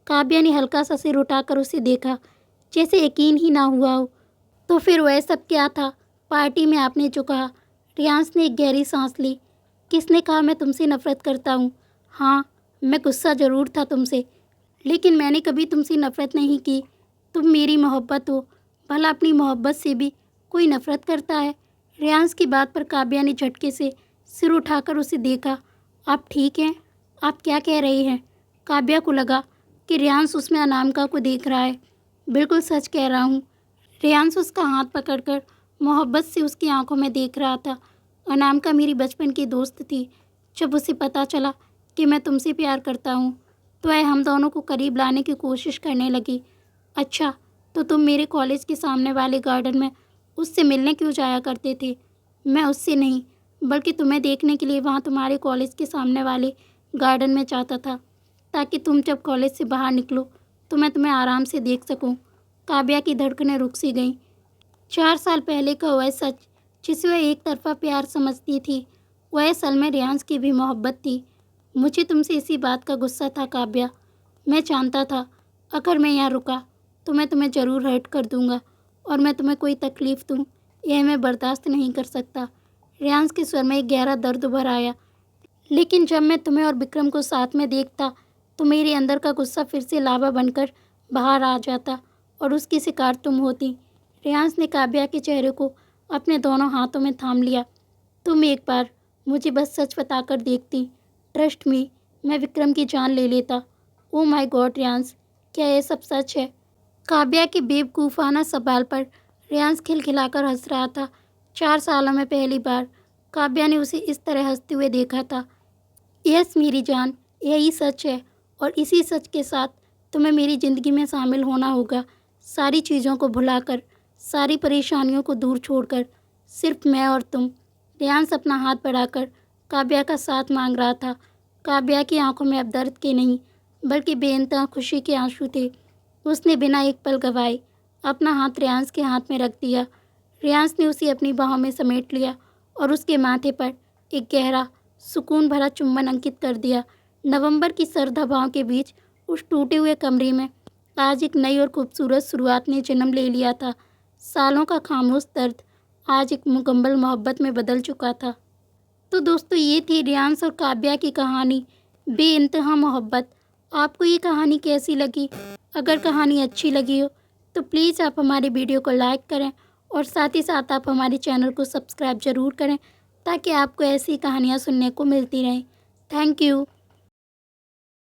काव्या ने हल्का सा सिर उठाकर उसे देखा, जैसे यकीन ही ना हुआ हो। तो फिर वह सब क्या था पार्टी में आपने जो कहा? रियांश ने एक गहरी सांस ली। किसने कहा मैं तुमसे नफरत करता हूँ? हाँ, मैं गुस्सा ज़रूर था तुमसे, लेकिन मैंने कभी तुमसे नफरत नहीं की। तुम मेरी मोहब्बत हो। भला अपनी मोहब्बत से भी कोई नफरत करता है? रियांश की बात पर काव्या ने झटके से सिर उठाकर उसे देखा। आप ठीक हैं? आप क्या कह रहे हैं? काव्या को लगा कि रियांश उसमें अनामिका को देख रहा है। बिल्कुल सच कह रहा हूँ। रियांश उसका हाथ पकड़कर मोहब्बत से उसकी आंखों में देख रहा था। अनामिका मेरी बचपन की दोस्त थी। जब उसे पता चला कि मैं तुमसे प्यार करता हूँ तो वह हम दोनों को करीब लाने की कोशिश करने लगी। अच्छा, तो तुम मेरे कॉलेज के सामने वाले गार्डन में उससे मिलने क्यों जाया करते थे? मैं उससे नहीं, बल्कि तुम्हें देखने के लिए वहाँ तुम्हारे कॉलेज के सामने वाले गार्डन में जाता था, ताकि तुम जब कॉलेज से बाहर निकलो तो मैं तुम्हें आराम से देख सकूं। काव्या की धड़कनें रुक सी गईं। 4 साल पहले का वह सच जिसे वह एक तरफा प्यार समझती थी, वह असल में रियांश की भी मोहब्बत थी। मुझे तुमसे इसी बात का गुस्सा था काव्या। मैं जानता था अगर मैं यहाँ रुका तो मैं तुम्हें ज़रूर हर्ट कर दूंगा, और मैं तुम्हें कोई तकलीफ़ दूँ यह मैं बर्दाश्त नहीं कर सकता। रियांश के स्वर में एक गहरा दर्द उभर आया। लेकिन जब मैं तुम्हें और विक्रम को साथ में देखता तो मेरे अंदर का गुस्सा फिर से लावा बनकर बाहर आ जाता और उसकी शिकार तुम होती। रियांश ने काव्या के चेहरे को अपने दोनों हाथों में थाम लिया। तुम एक बार मुझे बस सच बताकर देखती, ट्रस्ट मी, मैं विक्रम की जान ले लेता। ओ माय गॉड रियांश, क्या यह सब सच है? काव्या के बेवकूफ़ाना सवाल पर रियांश खिलखिलाकर हंस रहा था। 4 सालों में पहली बार काव्या ने उसे इस तरह हंसते हुए देखा था। यस मेरी जान, यही सच है, और इसी सच के साथ तुम्हें मेरी ज़िंदगी में शामिल होना होगा। सारी चीज़ों को भुलाकर, सारी परेशानियों को दूर छोड़कर, सिर्फ मैं और तुम। रियांश अपना हाथ बढ़ाकर काव्या का साथ मांग रहा था। काव्या की आंखों में अब दर्द के नहीं, बल्कि बेइंतहा खुशी के आंसू थे। उसने बिना एक पल गवाए अपना हाथ रियांश के हाथ में रख दिया। रियांश ने उसे अपनी बाहों में समेट लिया और उसके माथे पर एक गहरा सुकून भरा चुंबन अंकित कर दिया। नवंबर की सर्द हवाओं के बीच उस टूटे हुए कमरे में आज एक नई और खूबसूरत शुरुआत ने जन्म ले लिया था। सालों का खामोश दर्द आज एक मुकम्मल मोहब्बत में बदल चुका था। तो दोस्तों, ये थी रियांश और काव्या की कहानी बेइंतहा मोहब्बत। आपको ये कहानी कैसी लगी? अगर कहानी अच्छी लगी हो तो प्लीज़ आप हमारे वीडियो को लाइक करें और साथ ही साथ आप हमारे चैनल को सब्सक्राइब ज़रूर करें ताकि आपको ऐसी कहानियाँ सुनने को मिलती रहें। Thank you.